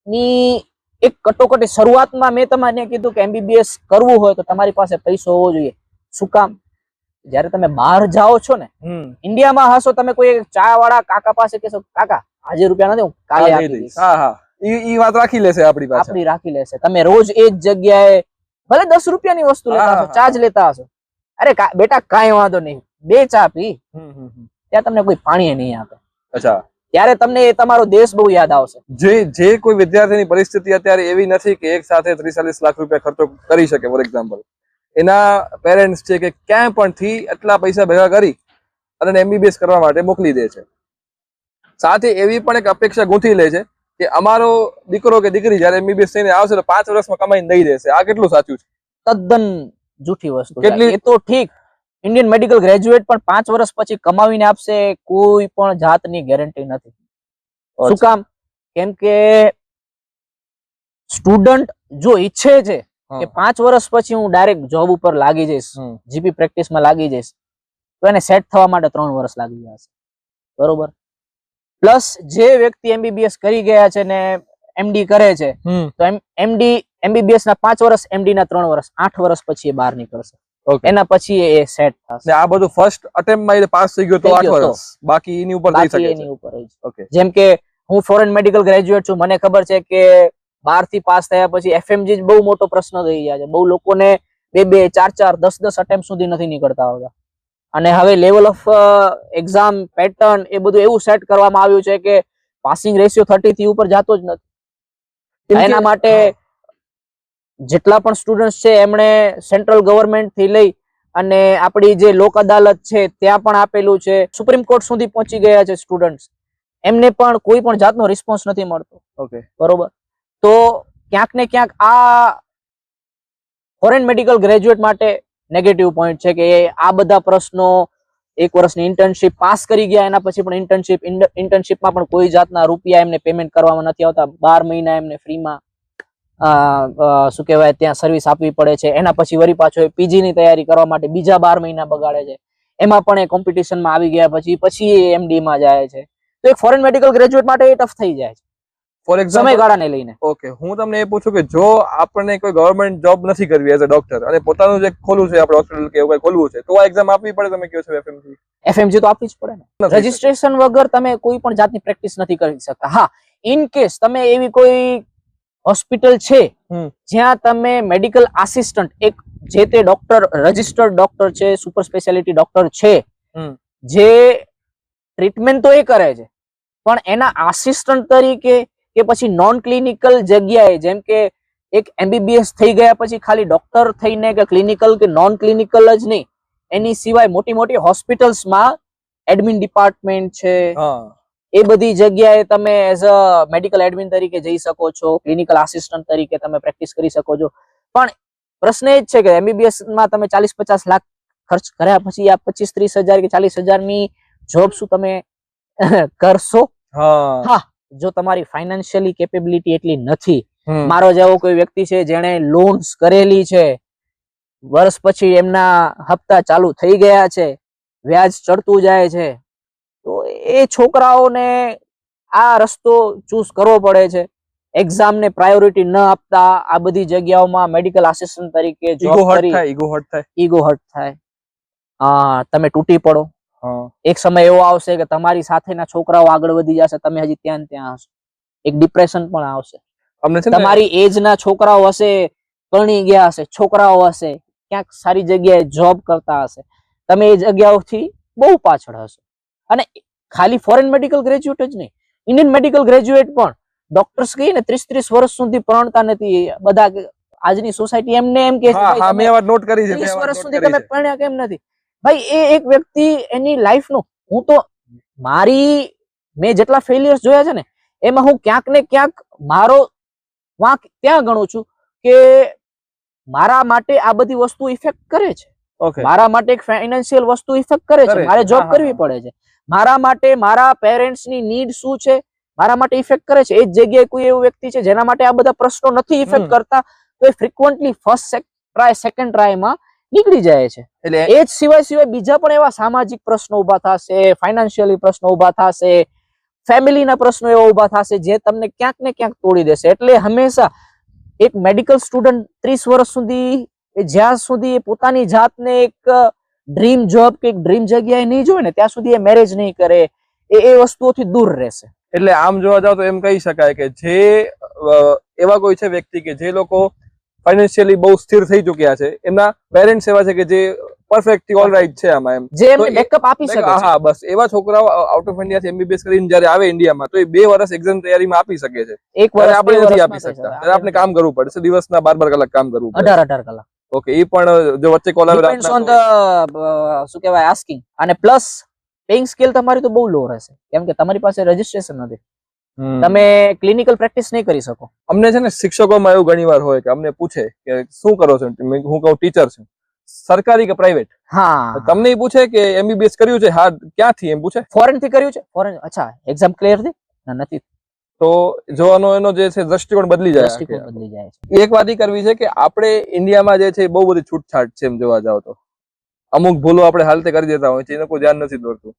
ની એક કટોકટી શરૂઆતમાં મેં તમને કીધું કે MBBS કરવું હોય તો તમારી પાસે પૈસો હોવો જોઈએ. શું કામ? જયારે તમે બહાર જાઓ છો ને, ઇન્ડિયામાં હશો તમે કોઈ ચા વાળા કાકા પાસે કહેશો કાકા આજે રૂપિયા નથી, હું કાલે આપી દઈશ. હા હા, ઈ વાત રાખી લેશે આપણી પાસે. આપણી રાખી લેશે. તમે રોજ એ જ જગ્યાએ ભલે 10 રૂપિયાની વસ્તુ લેતા હશો, ચા જ લેતા હશો, અરે બેટા કાંઈ વાંધો નહીં, 2 ચા પી, ત્યાં તમને કોઈ પાણી નહીં આપે. અચ્છા, ત્યારે તમને એ તમારો દેશ બહુ યાદ આવશે. જે કોઈ વિદ્યાર્થીની પરિસ્થિતિ અત્યારે એવી નથી કે એક સાથે 30-40 લાખ રૂપિયા ખર્ચો કરી શકે, ફોર એક્ઝામ્પલ એના પેરેન્ટ્સ છે કે ક્યાંય પણ થી એટલા પૈસા ભેગા કરી અને MBBS કરવા માટે મોકલી દે છે. સાથે એવી પણ એક અપેક્ષા ગૂંથી લે છે કે અમારો દીકરો કે દીકરી જયારે MBBS થઈને આવશે તો 5 વર્ષમાં કમાઈને દઈ દેશે. આ કેટલું સાચું છે? તદ્દન જૂઠી વસ્તુ છે. કેટલી? એ તો ઠીક, ઇન્ડિયન મેડિકલ ગ્રેજ્યુએટ પણ 5 વર્ષ પછી કમાવીને આપશે કોઈ પણ જાતની ગેરંટી નથી. શું કામ? કેમ કે સ્ટુડન્ટ જો ઈચ્છે છે કે 5 વર્ષ પછી હું ડાયરેક્ટ જોબ ઉપર લાગી જઈશ, જીપી પ્રેક્ટિસમાં લાગી જઈશ, તો એને સેટ થવા માટે 3 વર્ષ લાગી જશે. બરોબર? પ્લસ જે વ્યક્તિ MBBS કરી ગયા છે ને MD કરે છે, તો MBBS ના 5 વર્ષ, MD ના 3 વર્ષ, 8 વર્ષ પછી એ બહાર નીકળશે. એના પછી એ સેટ થશે. આ બધું ફર્સ્ટ અટેમ્પ્ટમાં એ પાસ થઈ ગયો તો 8 વર્ષ, બાકી એની ઉપર થઈ શકે છે. ઓકે, જેમ કે હું ફોરેન મેડિકલ ગ્રેજ્યુએટ છું, મને ખબર છે કે 12 થી પાસ થયા પછી FMG જ બહુ મોટો પ્રશ્ન થઈ ગયા છે. બહુ લોકોને 2, 4, 10 અટેમ્પ્ટ સુધી નથી નીકળતા હોતા. અને હવે લેવલ ઓફ એક્ઝામ પેટર્ન એ બધું એવું સેટ કરવામાં આવ્યું છે કે પાસિંગ રેશિયો 30 થી ઉપર જતો જ નથી. એના માટે જેટલા પણ સ્ટુડન્ટ્સ છે એમણે સેન્ટ્રલ ગવર્મેન્ટ થી લઈ અને આપણી જે લોક અદાલત છે ત્યાં પણ આપેલું છે, સુપ્રીમ કોર્ટ સુધી પહોંચી ગયા છે સ્ટુડન્ટ્સ, એમને પણ કોઈ પણ જાતનો રિસ્પોન્સ નથી મળતો. ઓકે, બરોબર? તો ક્યાંક ને ક્યાંક આ ફોરેન મેડિકલ ગ્રેજ્યુએટ માટે નેગેટિવ પોઈન્ટ છે કે આ બધા પ્રશ્નો, 1 વર્ષની ઇન્ટર્નશિપ પાસ કરી ગયા એના પછી પણ ઇન્ટર્નશિપમાં પણ કોઈ જાતના રૂપિયા એમને પેમેન્ટ કરવામાં નથી આવતા. 12 મહિના એમને ફ્રીમાં શું કહેવાય ત્યાં સર્વિસ આપવી પડે છે. એના પછી વળી પાછો PG ની તૈયારી કરવા માટે બીજા 12 મહિના બગાડે છે. એમાં પણ એ કોમ્પિટિશનમાં આવી ગયા પછી એ MD માં જાય છે. તો એક ફોરેન મેડિકલ ગ્રેજ્યુએટ માટે એ ટફ થઈ જાય છે ફોર એક્ઝામ્પલ સમયગાળાને લઈને. ઓકે, હું તમને એ પૂછું કે જો આપણને કોઈ ગવર્મેન્ટ જોબ નથી કરવી એઝ અ ડોક્ટર અને પોતાનું જે ખોલવું છે, આપણે હોસ્પિટલ કે એવું કંઈ ખોલવું છે, તો આ એક્ઝામ આપવી પડે? તમે કહો છો FMG તો આપવી જ પડે ને. રજીસ્ટ્રેશન વગર તમે કોઈ પણ જાતની પ્રેક્ટિસ નથી કરી શકતા. હા, ઇન કેસ તમે એવી કોઈ હોસ્પિટલ છે જ્યાં તમે મેડિકલ આસિસ્ટન્ટ, એક જે તે ડોક્ટર રજિસ્ટર્ડ ડોક્ટર છે, સુપર સ્પેશિયાલિટી ડોક્ટર છે, જે ટ્રીટમેન્ટ તો એ કરે છે પણ એના આસિસ્ટન્ટ તરીકે કે પછી નોન ક્લિનિકલ જગ્યાએ, જેમ કે એક MBBS થઈ ગયા પછી ખાલી ડોક્ટર થઈને કે ક્લિનિકલ કે નોન ક્લિનિકલ જ નહીં, એની સિવાય મોટી મોટી હોસ્પિટલ્સમાં એડમિન ડિપાર્ટમેન્ટ છે, એ બધી જગ્યાએ તમે એઝ અ મેડિકલ એડમિન તરીકે જઈ શકો છો, ક્લિનિકલ આસિસ્ટન્ટ તરીકે તમે પ્રેક્ટિસ કરી શકો છો. પણ પ્રશ્ન એ જ છે કે MBBS માં તમે 40-50 લાખ ખર્ચ કર્યા પછી આ 25-30 હજાર કે 40 હજારની જોબ શું તમે કરશો? હા, જો તમારી ફાઇનાન્શિયલી કેપેબિલિટી એટલી નથી. મારો જેવો કોઈ વ્યક્તિ છે જેણે લોન્સ કરેલી છે, વર્ષ પછી એમના હપ્તા ચાલુ થઈ ગયા છે, વ્યાજ ચડતું જાય છે, તો એ છોકરાઓને આ રસ્તો ચૂઝ કરવો પડે છે. એક્ઝામ ને પ્રાયોરિટી ન આપતા આ બધી જગ્યાઓમાં મેડિકલ આસિસ્ટન્ટ તરીકે જોબ કરી ઈગો હર્ટ થાય, તમે તૂટી પડો. એક સમય એવો આવશે કે તમારી સાથેના છોકરાઓ આગળ વધી જશે, તમે હજી ત્યાં હશો. એક ડિપ્રેશન પણ આવશે. તમારી એજ ના છોકરાઓ હશે, પરણી ગયા હશે, છોકરાઓ હશે, ક્યાંક સારી જગ્યાએ જોબ કરતા હશે, તમે એ જગ્યાઓથી બહુ પાછળ હશો. અને ખાલી ફોરેન મેડિકલ ગ્રેજ્યુએટ જ નહીં, ઇન્ડિયન મેડિકલ ગ્રેજ્યુએટ પણ ડોક્ટર્સ કહીએ ને 30 વર્ષ સુધી પરણતા નથી. બધા આજની સોસાયટી એમને એમ કે 30 વર્ષ સુધી તમે પરણ્યા કેમ નથી? ભાઈ એ એક વ્યક્તિ એની લાઈફનું, હું તો મેં જેટલા ફેલિયર્સ જોયા છે ને એમાં હું ક્યાંક ને ક્યાંક મારો વાંક ત્યાં ગણું છું કે મારા માટે આ બધી વસ્તુ ઇફેક્ટ કરે છે. મારા માટે એક ફાઇનાન્શિયલ વસ્તુ ઇફેક્ટ કરે છે, મારે જોબ કરવી પડે છે. મારા માટે મારા પેરેન્ટ્સ ની નીડ શું છે મારા માટે ઇફેક્ટ કરે છે. એ જ જગ્યાએ કોઈ એવું વ્યક્તિ છે જેના માટે આ બધા પ્રશ્નો નથી ઇફેક્ટ કરતા, તો એ ફ્રીક્વન્ટલી ફર્સ્ટ ટ્રાય, સેકન્ડ ટ્રાયમાં નીકળી જાય છે. એટલે એ જ સિવાય બીજા પણ એવા સામાજિક પ્રશ્નો ઉભા થશે, ફાઇનાન્શિયલી પ્રશ્નો ઉભા થશે, ફેમિલીના પ્રશ્નો એવા ઉભા થશે જે તમને ક્યાંક ને ક્યાંક તોડી દેશે. એટલે હંમેશા એક મેડિકલ સ્ટુડન્ટ 30 વર્ષ સુધી જ્યાં સુધી એ પોતાની જાતને એક ડ્રીમ જોબ કે એક ડ્રીમ જગ્યાએ નહીં જોવે ને ત્યાં સુધી એ મેરેજ નહીં કરે, એ વસ્તુઓથી દૂર રહેશે. એટલે આમ જોવા જાવ તો એમ કહી શકાય કે જે એવા કોઈ છે વ્યક્તિ કે જે લોકો ફાઇનાન્શિયલી બહુ સ્થિર થઈ ચુક્યા છે, એમના પેરેન્ટ્સ એવા છે કે જે પરફેક્ટલી ઓલ રાઈટ છે આમાં, એમ જે એમને બેકઅપ આપી શકે છે. હા, બસ એવા છોકરાઓ આઉટ ઓફ ઇન્ડિયા થી MBBS કરીને જ્યારે આવે ઇન્ડિયામાં તો એ 2 વર્ષ એક્ઝામ તૈયારીમાં આપી શકે છે. એક વર્ષ આપણે નથી આપી શકતા. ત્યારે આપણે કામ કરવું પડશે, દિવસના 12 કલાક કામ કરવું પડે. 18 કલાક. ઓકે, એ પણ જો વચ્ચે કોલ આવે ડિપેન્ડ્સ ઓન ધ શું કહેવાય આસ્કિંગ. અને પ્લસ પેઇંગ સ્કેલ તમારી તો બહુ લો રહેશે કેમ કે તમારી પાસે રજિસ્ટ્રેશન નથી, તમે ક્લિનિકલ પ્રેક્ટિસ નહીં કરી શકો. અમને છે ને શિક્ષકોમાં એવું ઘણીવાર હોય કે અમને પૂછે કે શું કરો છો, હું કહું ટીચર છું, સરકારી કે પ્રાઇવેટ. હા, તમને પૂછે કે MBBS કર્યું છે, હા ક્યાંથી, એમ પૂછે ફોરેન થી કર્યું છે, ફોરેન. અચ્છા, એક્ઝામ ક્લિયર થઈ ના નથી, તો જોવાનો એનો જે છે દ્રષ્ટિકોણ બદલી જાય છે. એક વાત ઈ કરવી છે કે આપણે ઇન્ડિયામાં જે છે બહુ બધી છૂટછાટ છે એમ જોવા જાવ તો. અમુક ભૂલો આપણે હાલતે કરી દેતા હોય છે, એનો કોઈ ધ્યાન નથી દોરતું.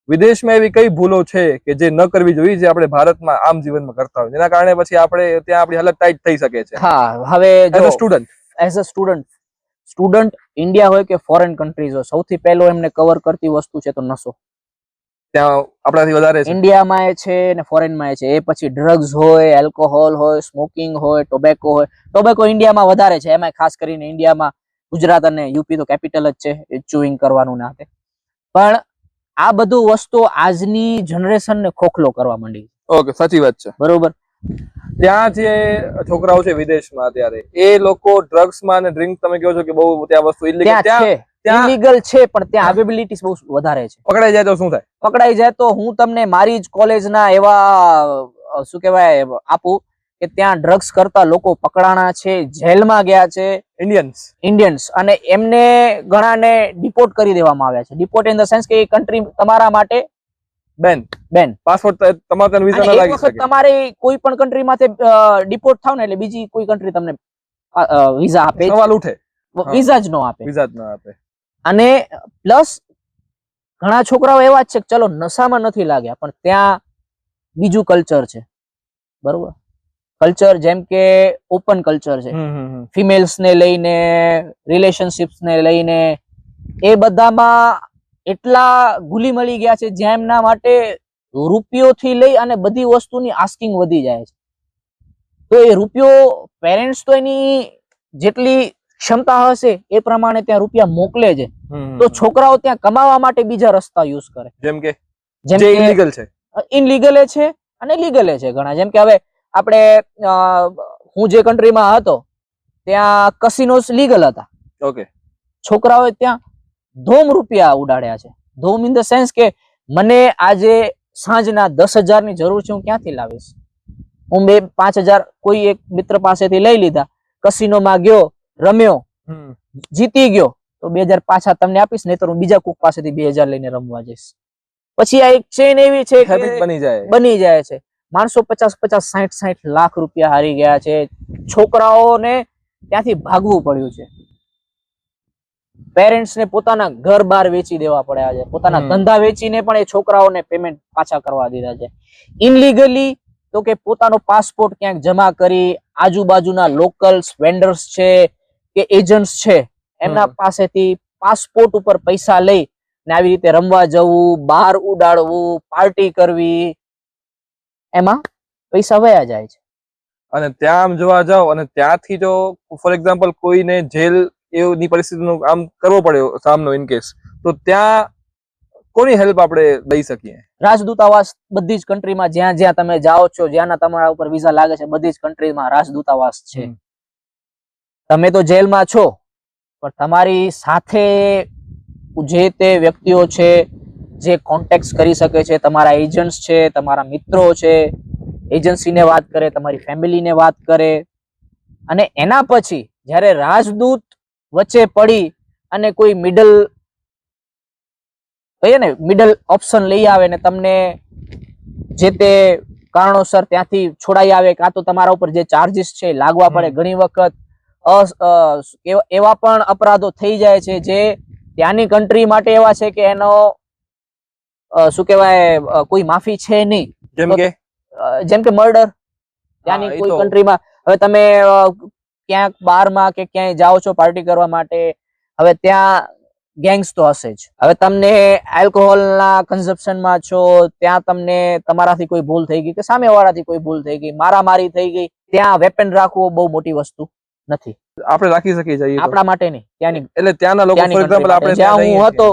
વિદેશમાં એવી કઈ ભૂલો છે કે જે ન કરવી જોઈએ જે આપણે ભારતમાં આમ જીવનમાં કરતા હોય, જેના કારણે પછી આપણે ત્યાં આપણી હાલત ટાઈટ થઈ શકે છે? હા, હવે એઝ અ સ્ટુડન્ટ ઇન્ડિયા હોય કે ફોરેન કન્ટ્રીઝ હોય, સૌથી પહેલો એમને કવર કરતી વસ્તુ છે તો નશો. ત્યાં આપણાથી વધારે છે ઇન્ડિયામાં એ છે ને ફોરેનમાં એ છે. એ પછી ડ્રગ્સ હોય, એલ્કોહોલ હોય, સ્મોકિંગ હોય, ટોબેકો હોય. ટોબેકો ઇન્ડિયામાં વધારે છે, એમાં ખાસ કરીને ઇન્ડિયામાં ગુજરાત અને યુપી તો કેપિટલ જ છે ચુઈંગ કરવાનું નાતે. પણ આ બધું વસ્તુ આજની જનરેશનને ખોખલો કરવા માંડી. ઓકે, સાચી વાત છે, બરોબર. ત્યાં જે છોકરાઓ છે વિદેશમાં અત્યારે એ લોકો ડ્રગ્સમાં અને ડ્રિંક, તમે કહો છો કે બહુ ત્યાં વસ્તુ ઇલીગલ છે, ઇલીગલ છે, પણ ત્યાં અવેબિલિટીઝ બહુ વધારે છે. પકડાઈ જાય તો શું થાય? પકડાઈ જાય તો હું તમને મારી જ કોલેજના એવા શું કહેવાય આપું કે ત્યાં ડ્રગ્સ કરતા લોકો પકડાણા છે, જેલમાં ગયા છે, ઇન્ડિયન્સ, અને એમને ઘણાને ડિપોર્ટ કરી દેવામાં આવ્યા છે. ડિપોર્ટ ઇન ધ સેન્સ કે એ કન્ટ્રી તમારા માટે બેન પાસપોર્ટ તમારે વિઝા ન લાગી શકે. તમારે કોઈ પણ કન્ટ્રીમાંથી ડિપોર્ટ થાવ ને એટલે બીજી કોઈ કન્ટ્રી તમને વિઝા આપે, સવાલ ઉઠે, વિઝા જ ન આપે. અને પ્લસ ઘણા છોકરાઓ એવા જ છે કે ચલો નશામાં નથી લાગ્યા પણ ત્યાં બીજું કલ્ચર છે, બરોબર. કલ્ચર જેમ કે ઓપન કલ્ચર છે, ફિમેલ્સ ને લઈને, રિલેશનશિપ્સ ને લઈને, એ બધામાં એટલા ગુલી મળી ગયા છે જ્યાં એમના માટે રૂપિયોથી લઈ અને બધી વસ્તુની આસ્કિંગ વધી જાય છે. તો એ રૂપિયો પેરેન્ટ્સ તો એની જેટલી ક્ષમતા હશે એ પ્રમાણે ત્યાં રૂપિયા મોકલે છે, તો છોકરાઓ ત્યાં કમાવા માટે બીજા રસ્તા યુઝ કરે, જેમ કે ઇનલીગલ છે અને લીગલ છે ઘણા. જેમ કે હવે આપણે હું જે કન્ટ્રીમાં હતો ત્યાં કસિનોસ લીગલ હતા. ઓકે, છોકરાઓએ ત્યાં ધોમ રૂપિયા ઉડાડ્યા છે. ધોમ ઇન ધ સેન્સ કે મને આજે સાંજના 10,000 ની જરૂર છે, હું ક્યાંથી લાવીશ? હું 5,000 કોઈ એક મિત્ર પાસેથી લઈ લીધા, કસિનોમાં ગયો, રમ્યો, જીતી ગયો તો 2,000 પાછા તમને આપીશ, નહીં તો હું બીજા કોક પાસેથી 2,000 લઈને રમવા જઈશ. પછી આ એક ચેન એવી છે કે બની જાય છે. માણસો 50-50, 60-60 લાખ રૂપિયા હારી ગયા છે. છોકરાઓને ત્યાંથી ભાગવું પડ્યું છે. પેરેન્ટ્સ ને પોતાના ઘર બાર વેચી દેવા પડ્યા છે, પોતાના ધંધા વેચીને પણ એ છોકરાઓને પેમેન્ટ પાછા કરવા દીધા છે. ઇનલીગલી તો કે પોતાનો પાસપોર્ટ ક્યાંક જમા કરી આજુબાજુના લોકલ્સ વેન્ડર્સ છે કે એજન્ટ્સ છે એમના પાસેથી પાસપોર્ટ ઉપર પૈસા લઈ ને આવી રીતે રમવા જવું, બહાર ઉડાડવું, પાર્ટી કરવી, એમાં પૈસા વયા જાય છે. અને ત્યાં આમ જોવા જાવ અને ત્યાંથી જો ફોર એક્ઝામ્પલ કોઈને જેલ એની પરિસ્થિતિનો આમ કરવો પડે સામનો ઇન કેસ, તો ત્યાં કોની હેલ્પ આપણે લઈ શકીએ? રાજદૂતાવાસ બધી જ કન્ટ્રીમાં જ્યાં જ્યાં તમે જાઓ છો, જ્યાંના તમારા ઉપર વિઝા લાગે છે, બધી જ કન્ટ્રીમાં રાજદૂતાવાસ છે. તમે તો જેલમાં છો પણ તમારી સાથે જે તે વ્યક્તિઓ છે જે કોન્ટેક્ટ કરી શકે છે, તમારા એજન્ટ્સ છે, તમારા મિત્રો છે, એજન્સીને વાત કરે, તમારી ફેમિલીને વાત કરે. અને એના પછી જ્યારે રાજદૂત વચ્ચે પડી અને કોઈ મિડલ ઓપ્શન લઈ આવે ને તમને જે તે કારણોસર ત્યાંથી છોડાઈ આવે, કાં તો તમારા ઉપર જે ચાર્જીસ છે લાગવા પડે. ઘણી વખત એવા પણ અપરાધો થઈ જાય છે જે ત્યાંની કન્ટ્રી માટે એવા છે કે એનો શું કહેવાય કોઈ માફી છે નહીં. જેમ કે મર્ડર ત્યાંની હા, એ કોઈ તો. કન્ટ્રીમાં હવે તમે ક્યાંક બારમાં કે ક્યાંય જાઓ છો પાર્ટી કરવા માટે, હવે ત્યાં ગેંગ્સ તો હશે જ. હવે તમને આલ્કોહોલના કન્ઝપ્શનમાં છો, ત્યાં તમને તમારાથી કોઈ ભૂલ થઈ ગઈ કે સામેવાળાથી કોઈ ભૂલ થઈ ગઈ, મારામારી થઈ ગઈ, ત્યાં વેપન રાખવું બહુ મોટી વસ્તુ નથી. આપણે રાખી શકીએ છીએ આપણા માટે નહીં, ત્યાંની એટલે ત્યાંના લોકો ત્યાંની ફોર એક્ઝામ્પલ country આપણે માટે. જ્યાં ત્યાં હું રહીએ હતો,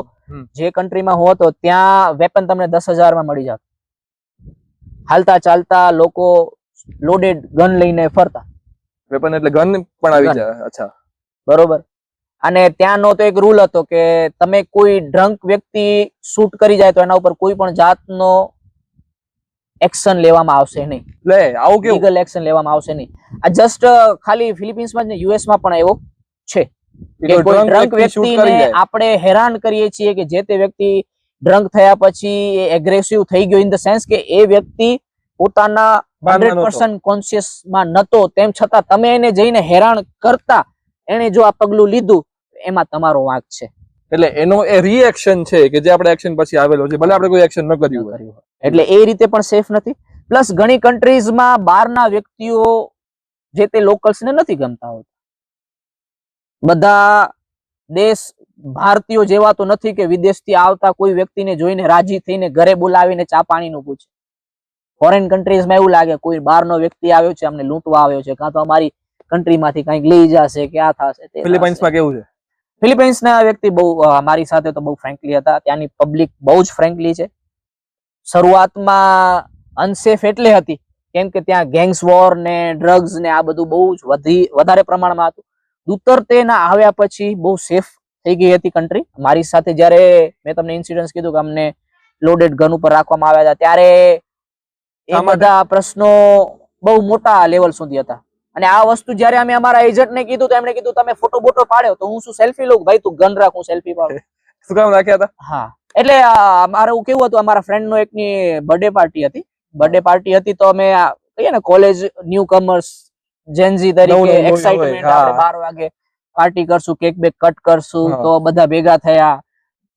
છીએ. જે કન્ટ્રીમાં હું હતો, ત્યાં વેપન તમને 10,000 માં મળી જતું. હાલતા ચાલતા લોકો લોડેડ ગન લઈને ફરતા. વેપન એટલે ગન પણ આવી Gun. જાય. અચ્છા. બરોબર. અને ત્યાંનો તો એક રૂલ હતો કે તમે કોઈ ડ્રંક વ્યક્તિ શૂટ કરી જાય તો એના ઉપર કોઈ પણ જાતનો એક્શન લેવામાં આવશે નહીં. લે આવું કેવું? લીગલ એક્શન લેવામાં આવશે નહીં. આ જસ્ટ ખાલી ફિલિપિન્સમાં જ ને યુએસ માં પણ એવો છે કે કોઈ ડ્રંક વ્યક્તિને આપણે હેરાન કરીએ છીએ કે જે તે વ્યક્તિ ડ્રંક થયા પછી એગ્રેસિવ થઈ ગયો, ઇન ધ સેન્સ કે એ વ્યક્તિ પોતાના 100% કોન્શિયસ માં નતો, તેમ છતાં તમે એને જઈને હેરાન કરતા એને જો આ પગલું લીધું, એમાં તમારો વાંક છે. એટલે એનો એ રિએક્શન છે કે જે આપણે એક્શન પછી આવેલો છે, ભલે આપણે કોઈ એક્શન ન કર્યું હોય. એટલે એ રીતે પણ સેફ નથી. પ્લસ ઘણી કન્ટ્રીઝમાં બહારના વ્યક્તિઓ જે તે લોકલ્સને નથી ગમતા હોતા. બધા દેશ ભારતીયો જેવા તો નથી કે વિદેશથી આવતા કોઈ વ્યક્તિને જોઈને રાજી થઈને ઘરે બોલાવીને ચા પાણીનું પૂછે. ફોરેન કન્ટ્રીઝમાં એવું લાગે કોઈ બહારનો વ્યક્તિ આવ્યો છે, અમને લૂંટવા આવ્યો છે, કાં તો અમારી કન્ટ્રીમાંથી કંઈક લઈ જશે કે આ થશે. ફિલિપાઇન્સમાં કેવું છે? ફિલિપાઇન્સના વ્યક્તિ બહુ મારી સાથે તો બહુ ફ્રેન્કલી હતા. ત્યાંની પબ્લિક બહુ જ ફ્રેન્કલી છે. શરૂઆતમાં અનસેફ એટલે હતી કેમ કે ત્યાં ગેંગ્સ વોર ને ડ્રગ્સ ને આ બધું બહુ જ વધારે પ્રમાણમાં હતું. દુતર્તેના આવ્યા પછી બહુ સેફ થઈ ગઈ હતી કન્ટ્રી. મારી સાથે જ્યારે મેં તમને ઇન્સિડન્સ કીધું કે અમને લોડેડ ગન ઉપર રાખવામાં આવ્યા હતા, ત્યારે એ બધા પ્રશ્નો બહુ મોટા લેવલ સુધી હતા. અને આ વસ્તુ જ્યારે અમે અમારા એજન્ટને કીધું તો એમણે કીધું તમે ફોટો બોટો પાડ્યો તો હું શું સેલ્ફી લઉં? ભાઈ તું ગન રાખ, હું સેલ્ફી પાડું. શું કામ રાખ્યા હતા? હા, એટલે અમારે એવું કેવું હતું, અમારા ફ્રેન્ડ નો એકની બર્થડે પાર્ટી હતી. બર્થડે પાર્ટી હતી તો અમે કહીએ ને કોલેજ ન્યુ કમર્સ જેનઝી તરીકે એક્સાઇટમેન્ટ, આપણે 12 વાગે પાર્ટી કરશું, કેક બેક કટ કરશું, તો બધા ભેગા થયા.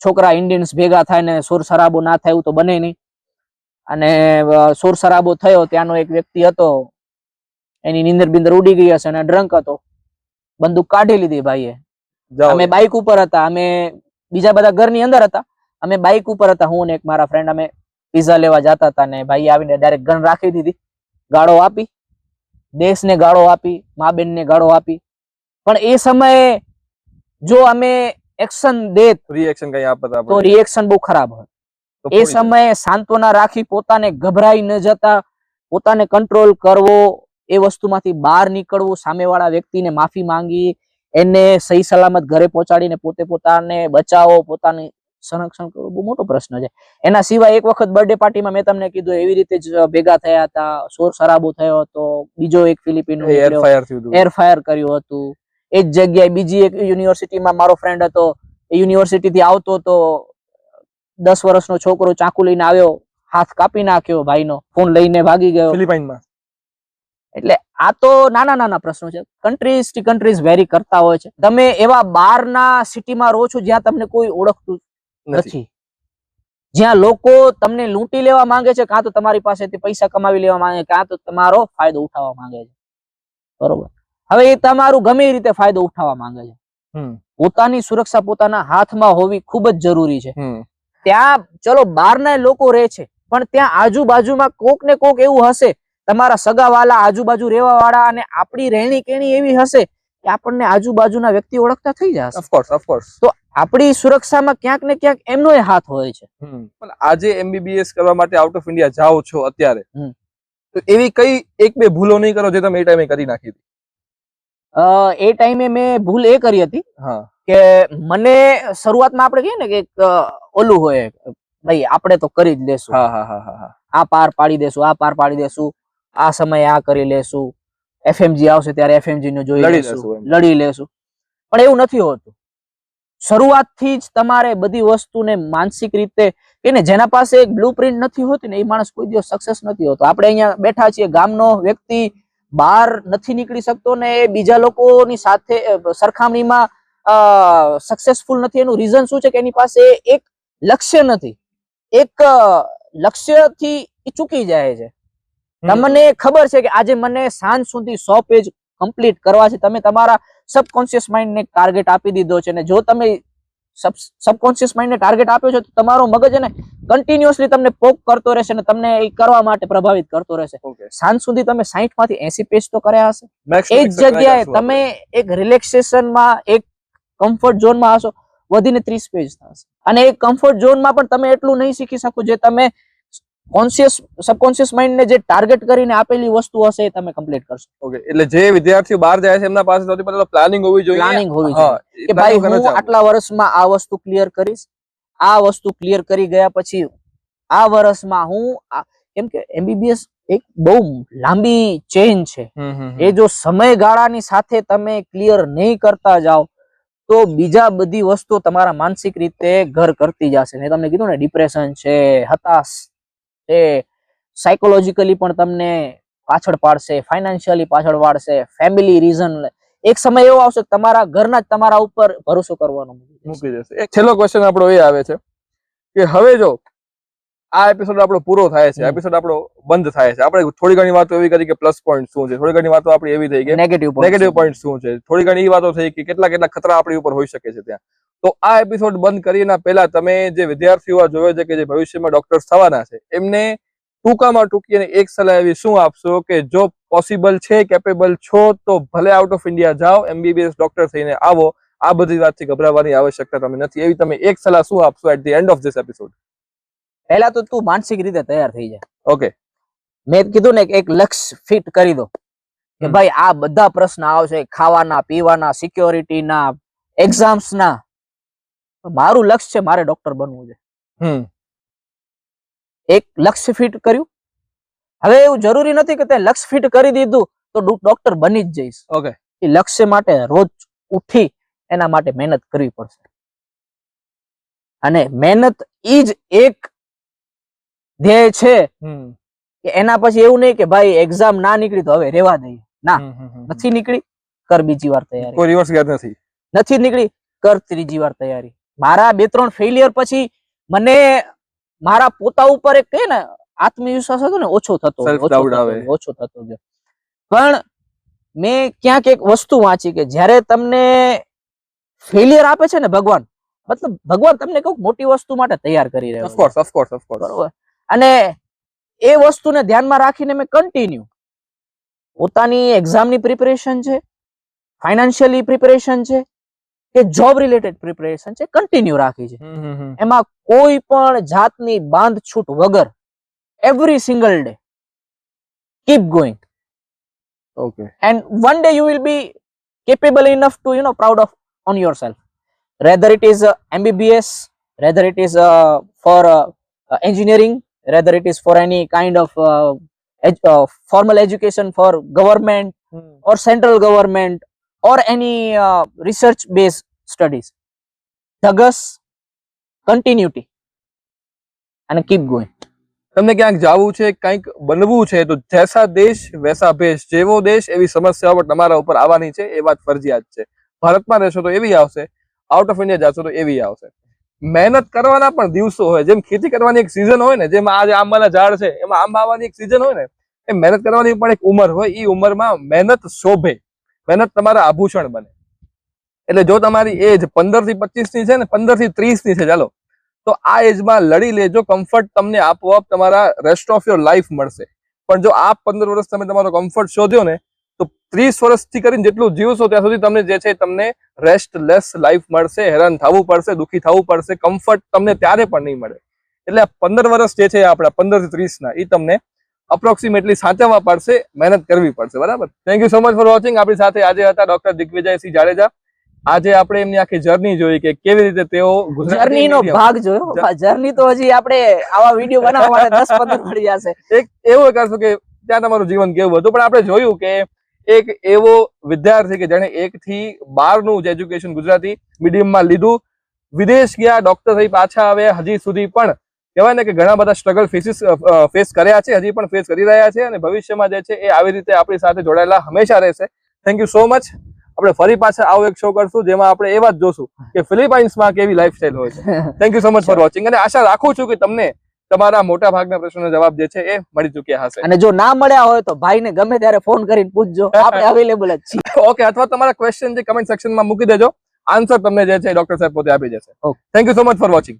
છોકરા ઇન્ડિયન્સ ભેગા થાય ને શોર શરાબો ના થાય એવું તો બને નહીં. અને શોર શરાબો થયો. ત્યાંનો એક વ્યક્તિ હતો, એની નીંદર બિંદર ઉડી ગઈ હશે અને ડ્રંક હતો. બંદૂક કાઢી લીધી ભાઈએ. અમે બાઇક ઉપર હતા, અમે બીજા બધા ઘરની અંદર હતા, અમે બાઇક ઉપર હતા, હું ને એક મારા ફ્રેન્ડ. અમે પીઝા લેવા જતા હતા ને ભાઈ આવીને ડાયરેક્ટ ગન રાખી દીધી, ગાળો આપી, દેશને ગાળો આપી, મા બેનને ગાળો આપી. પણ એ સમયે જો અમે એક્શન દેત, રિએક્શન કઈ આપતા તો રિએક્શન બહુ ખરાબ હોય. એ સમયે સાંત્વના રાખી, પોતાને ગભરાઈ ન જતા, પોતાને કંટ્રોલ કરવો, એ વસ્તુમાંથી બહાર નીકળવું, સામેવાળા વ્યક્તિને માફી માંગી, એને સહી સલામત ઘરે પહોંચાડીને પોતે પોતાને બચાવો, પોતાને સંરક્ષણ કરવું બહુ મોટો પ્રશ્ન છે. એના સિવાય એક વખત બર્થડે પાર્ટીમાં મેં તમને કીધું એવી રીતે જ ભેગા થયા હતા, શોર શરાબો થયો હતો. બીજો એક ફિલિપિનો એરફાયર કર્યું હતું. એ જ જગ્યાએ બીજી એક યુનિવર્સિટીમાં મારો ફ્રેન્ડ હતો, એ યુનિવર્સિટી થી આવતો તો 10 વર્ષનો છોકરો ચાકુ લઈને આવ્યો, હાથ કાપી નાખ્યો ભાઈનો, ફોન લઈને ભાગી ગયો ફિલિપાઇનમાં. એટલે આ તો નાના નાના પ્રશ્નો છે. કન્ટ્રીઝ થી કન્ટ્રીઝ વેરી કરતા હોય છે. તમે એવા બહારના સિટીમાં રહો છો જ્યાં તમને કોઈ ઓળખતું નથી, જ્યાં લોકો તમને લૂંટી લેવા માંગે છે, કાં તો તમારી પાસેથી પૈસા કમાવી લેવા માંગે, કાં તો તમારો ફાયદો ઉઠાવવા માંગે છે. બરોબર. હવે એ તમારું ગમે એ રીતે ફાયદો ઉઠાવવા માંગે છે. પોતાની સુરક્ષા પોતાના હાથમાં હોવી ખૂબ જ જરૂરી છે. ત્યાં ચલો બહારના લોકો રહે છે, પણ ત્યાં આજુબાજુમાં કોક ને કોક એવું હશે, તમારા સગાવાલા, આજુબાજુ રહેવા વાળા, અને આપણી રહેણી કેણી એવી હશે કે આપણને આજુબાજુના વ્યક્તિ ઓળખતા થઈ જશે. ઓફકોર્સ. તો આપણી સુરક્ષામાં ક્યાંક ને ક્યાંક એમનો હાથ હોય છે. પણ આજે MBBS કરવા માટે આઉટ ઓફ ઇન્ડિયા જાઓ છો અત્યારે, તો એવી કઈ એક બે ભૂલો નહીં કરો જે તમે એ ટાઈમે કરી નાખી હતી? એ ટાઈમે મેં ભૂલ એ કરી હતી કે મને શરૂઆતમાં આપણે કહીએ ને કે ઓલું હોય, ભાઈ આપણે તો કરી જ લેશું, આ પાર પાડી દેશું, આ પાર પાડી દેશું, આ સમયે આ કરી લેશું, FMG આવશે ત્યારે FMG નું જોઈ લેશું, લડી લેશું. પણ એવું નથી હોતું. શરૂઆતથી જ તમારે બધી વસ્તુને માનસિક રીતે કે ને, જેના પાસે એક બ્લુપ્રિન્ટ નથી હોતી ને એ માણસ કોઈ દિવસ સક્સેસ નથી હોતો. આપણે અહીંયા બેઠા છીએ, ગામનો વ્યક્તિ બહાર નથી નીકળી શકતો ને એ બીજા લોકોની સાથે સરખામણીમાં સક્સેસફુલ નથી. એનું રીઝન શું છે કે એની પાસે એક લક્ષ્ય નથી. એક લક્ષ્યથી ઈ ચૂકી જાય છે. તમને ખબર છે કે આજે મને સાંજ સુધી 100 પેજ કમ્પ્લીટ કરવા છે. તમે તમારા સબકોન્શિયસ માઇન્ડ ને ટાર્ગેટ આપી દીધો છે, ને જો તમે સબકોન્શિયસ માઇન્ડ ને ટાર્ગેટ આપ્યો છે તો તમારો મગજ એને કન્ટિન્યુઅસલી તમને પોક કરતો રહેશે ને તમને એ કરવા માટે પ્રભાવિત કરતો રહેશે. સાંજ સુધી તમે 60 માંથી 80 પેજ તો કર્યા હશે. એ જ જગ્યાએ તમે એક રિલેક્સેશન માં, એક કમ્ફર્ટ ઝોન માં હશો, વધીને 30 પેજ થશે. અને એ કમ્ફર્ટ ઝોન માં પણ તમે એટલું નહીં શીખી શકો જે તમે સબકોન્શિયસ માઇન્ડ ને જે ટાર્ગેટ કરીને આપેલી વસ્તુ હશે એ તમે કમ્પ્લીટ કરશો. ઓકે, એટલે જે વિદ્યાર્થીઓ બહાર જાય છે એમના પાસે સૌથી પહેલા પ્લાનિંગ હોવી જોઈએ. પ્લાનિંગ હોવી જોઈએ કે ભાઈ હું આટલા વર્ષમાં આ વસ્તુ ક્લિયર કરીશ, આ વસ્તુ ક્લિયર કરી ગયા પછી આ વર્ષમાં હું, કેમ કે MBBS એક બહુ લાંબી ચેન છે. એ જો સમયગાળાની સાથે તમે ક્લિયર નહીં કરતા જાઓ તો બીજા બધી વસ્તુ તમારા માનસિક રીતે ઘર કરતી જશે. મેં તમને કીધું ને, ડિપ્રેશન છે, હતાશ છે, સાયકોલોજીકલી પણ તમને પાછળ પાડશે, ફાઇનાન્શિયલી પાછળ પાડશે, ફેમિલી રીઝન. એક સમય એવો આવશે કે તમારા ઘરના જ તમારા ઉપર ભરોસો કરવાનો મૂકી દેશે. એક છેલ્લો ક્વેશ્ચન આપણો એ આવે છે કે હવે જો આ એપિસોડ આપણો પૂરો થાય છે, એપિસોડ આપણો બંધ થાય છે, આપણે થોડી ઘણી વાતો એવી કરી કે પ્લસ પોઈન્ટ શું છે, થોડી ઘણી વાતો આપણી એવી થઈ કે નેગેટિવ પોઈન્ટ શું છે, થોડી ઘણી એ વાતો થઈ કે કેટલા ખતરા આપણી ઉપર હોઈ શકે છે ત્યાં. તો આ એપિસોડ બંધ કરીને પહેલા તમે જે વિદ્યાર્થીઓ જોવે છે કે જે ભવિષ્યમાં ડોક્ટર્સ થવાના છે એમને ટૂંકામાં ટૂંકી અને એક સલાહ એવી શું આપશો કે જો પોસિબલ છે, કેપેબલ છો તો ભલે આઉટ ઓફ ઇન્ડિયા જાઓ, MBBS ડોક્ટર થઈને આવો, આ બધી વાતથી ગભરાવાની આવશ્યકતા તમે નથી. એવી તમે એક સલાહ શું આપશો at the end of this episode? પહેલા તો તું માનસિક રીતે તૈયાર થઈ જાય. ઓકે, મેં કીધું ને એક લક્ષ્ય ફિટ કરી દો કે ભાઈ આ બધા પ્રશ્ન આવશે, ખાવાના, પીવાના, સિક્યોરિટીના, એક્ઝામ્સના. મારું લક્ષ્ય છે, મારે ડોક્ટર બનવું છે. એક લક્ષ્ય ફિટ કર્યું. હવે એવું જરૂરી નથી કે તે લક્ષ્ય ફિટ કરી દીધું તો ડોક્ટર બની જ જઈશ. ઓકે, એ લક્ષ્ય માટે રોજ ઉઠી એના માટે મહેનત કરવી પડશે. અને મહેનત ઈ જ એક ધ્યેય છે કે એના પછી એવું નહીં કે ભાઈ એક્ઝામ ના નીકળી તો હવે રેવા દઈએ. ના, નથી નીકળી, કર બીજી વાર તૈયારી. કોઈ રિવર્સ ગેર નથી નીકળી, કર ત્રીજી વાર તૈયારી. મારા 2-3 ફેલિયર પછી મને મારા પોતા ઉપર એક કહે ને આત્મવિશ્વાસ હતો ને ઓછો થતો ગયો. પણ મેં ક્યાંક એક વસ્તુ વાંચી કે જ્યારે તમને ફેલિયર આપે છે ને ભગવાન, મતલબ ભગવાન તમને કોઈક મોટી વસ્તુ માટે તૈયાર કરી રહ્યો છે. Of course. બરોબર. અને એ વસ્તુને ધ્યાનમાં રાખીને મેં કન્ટિન્યુ પોતાની એક્ઝામની પ્રિપેરેશન છે, ફાઇનાન્શિયલી પ્રિપેરેશન છે કે જોબ રિલેટેડ પ્રિપેરેશન છે, કન્ટિન્યુ રાખી છે. એમાં કોઈ પણ જાતની બાંધછૂટ વગર every single day keep going. Okay, and one day you will be capable enough to proud of on yourself, whether it is MBBS, whether it is for engineering, whether it is for any kind of formal education for government or central government or any research based studies. Dhagas, continuity and keep going. તમને ક્યાંક જવું છે, કંઈક બનવું છે તો જૈસા દેશ વૈસા ભેષ, જેવો દેશ એવી સમસ્યાઓ પણ તમારા ઉપર આવવાની છે, એ વાત ફરજિયાત છે. ભારતમાં રહેશો તો એવી આવશે, આઉટ ઓફ ઇન્ડિયા જશો તો એવી આવશે. મહેનત કરવાના પણ દિવસો હોય, જેમ ખેતી કરવાની એક સિઝન હોય ને, જેમ આજે આંબાના ઝાડ છે એમાં આંબા આવવાની એક સિઝન હોય ને, એ મહેનત કરવાની પણ એક ઉંમર હોય. એ ઉંમરમાં મહેનત શોભે, મહેનત તમારા આભૂષણ બને. એટલે જો તમારી એજ 15 થી 25 ની છે ને 15 થી 30 ની છે, ચાલો તો આ એજમાં લડી લેજો. કમ્ફર્ટ તમને આપોઆપ તમારા રેસ્ટ ઓફ યોર લાઈફ મળશે. પણ જો આ 15 વર્ષ તમે તમારો કમ્ફર્ટ શોધ્યો ને તો 30 વર્ષથી કરીને જેટલું જીવશો ત્યાં સુધી તમને જે છે તમને રેસ્ટલેસ લાઈફ મળશે. હેરાન થવું પડશે, દુઃખી થવું પડશે. કમ્ફર્ટ તમને ત્યારે પણ નહીં મળે. એટલે આ 15 વર્ષ જે છે આપણા 15 થી 30 ના, એ તમને અપ્રોક્સિમેટલી સાચવવા પડશે, મહેનત કરવી પડશે. બરાબર. Thank you so much for watching. આપણી સાથે આજે હતા ડોક્ટર દિગ્વિજયસિંહ જાડેજા. આજે આપણે એમની આખી જર્ની જોઈ કે કેવી રીતે તેઓ જર્ની નો ભાગ જોયો. જર્ની તો હજી આપણે આવા વિડીયો બનાવવા માટે 10-15 પડી જશે. એક એવું કરશું કે ત્યાં તમારું જીવન કેવું હતું. પણ આપણે જોયું કે એક એવો વિદ્યાર્થી કે જેને 1 થી 12 નું એજ્યુકેશન ગુજરાતી મીડિયમમાં લીધું, વિદેશ ગયા, ડોક્ટર થઈ પાછા આવ્યા, હજી સુધી પણ કહેવાય ને કે ઘણા બધા સ્ટ્રગલ ફેસ કર્યા છે, હજી પણ ફેસ કરી રહ્યા છે અને ભવિષ્યમાં જે છે એ આવી રીતે આપણી સાથે જોડાયેલા હંમેશા રહેશે. Thank you so much. આપણે ફરી પાછા આવો એક શો કરશું જેમાં આપણે એ વાત જોશું કે ફિલિપાઇન્સમાં કેવી લાઈફસ્ટાઈલ હોય છે. Thank you so much for watching, અને આશા રાખું છું કે તમને તમારા મોટા ભાગના પ્રશ્નોના જવાબ જે છે એ મળી ચૂક્યા હશે. અને જો ના મળ્યા હોય તો ભાઈને ગમે ત્યારે ફોન કરીને પૂછજો, આપણે અવેલેબલ જ છીએ. ઓકે, અથવા તમારા ક્વેશ્ચન જે કમેન્ટ સેક્શનમાં મૂકી દેજો, આન્સર તમને જે છે ડોક્ટર સાહેબ પોતે આપી જશે. Thank you so much for watching.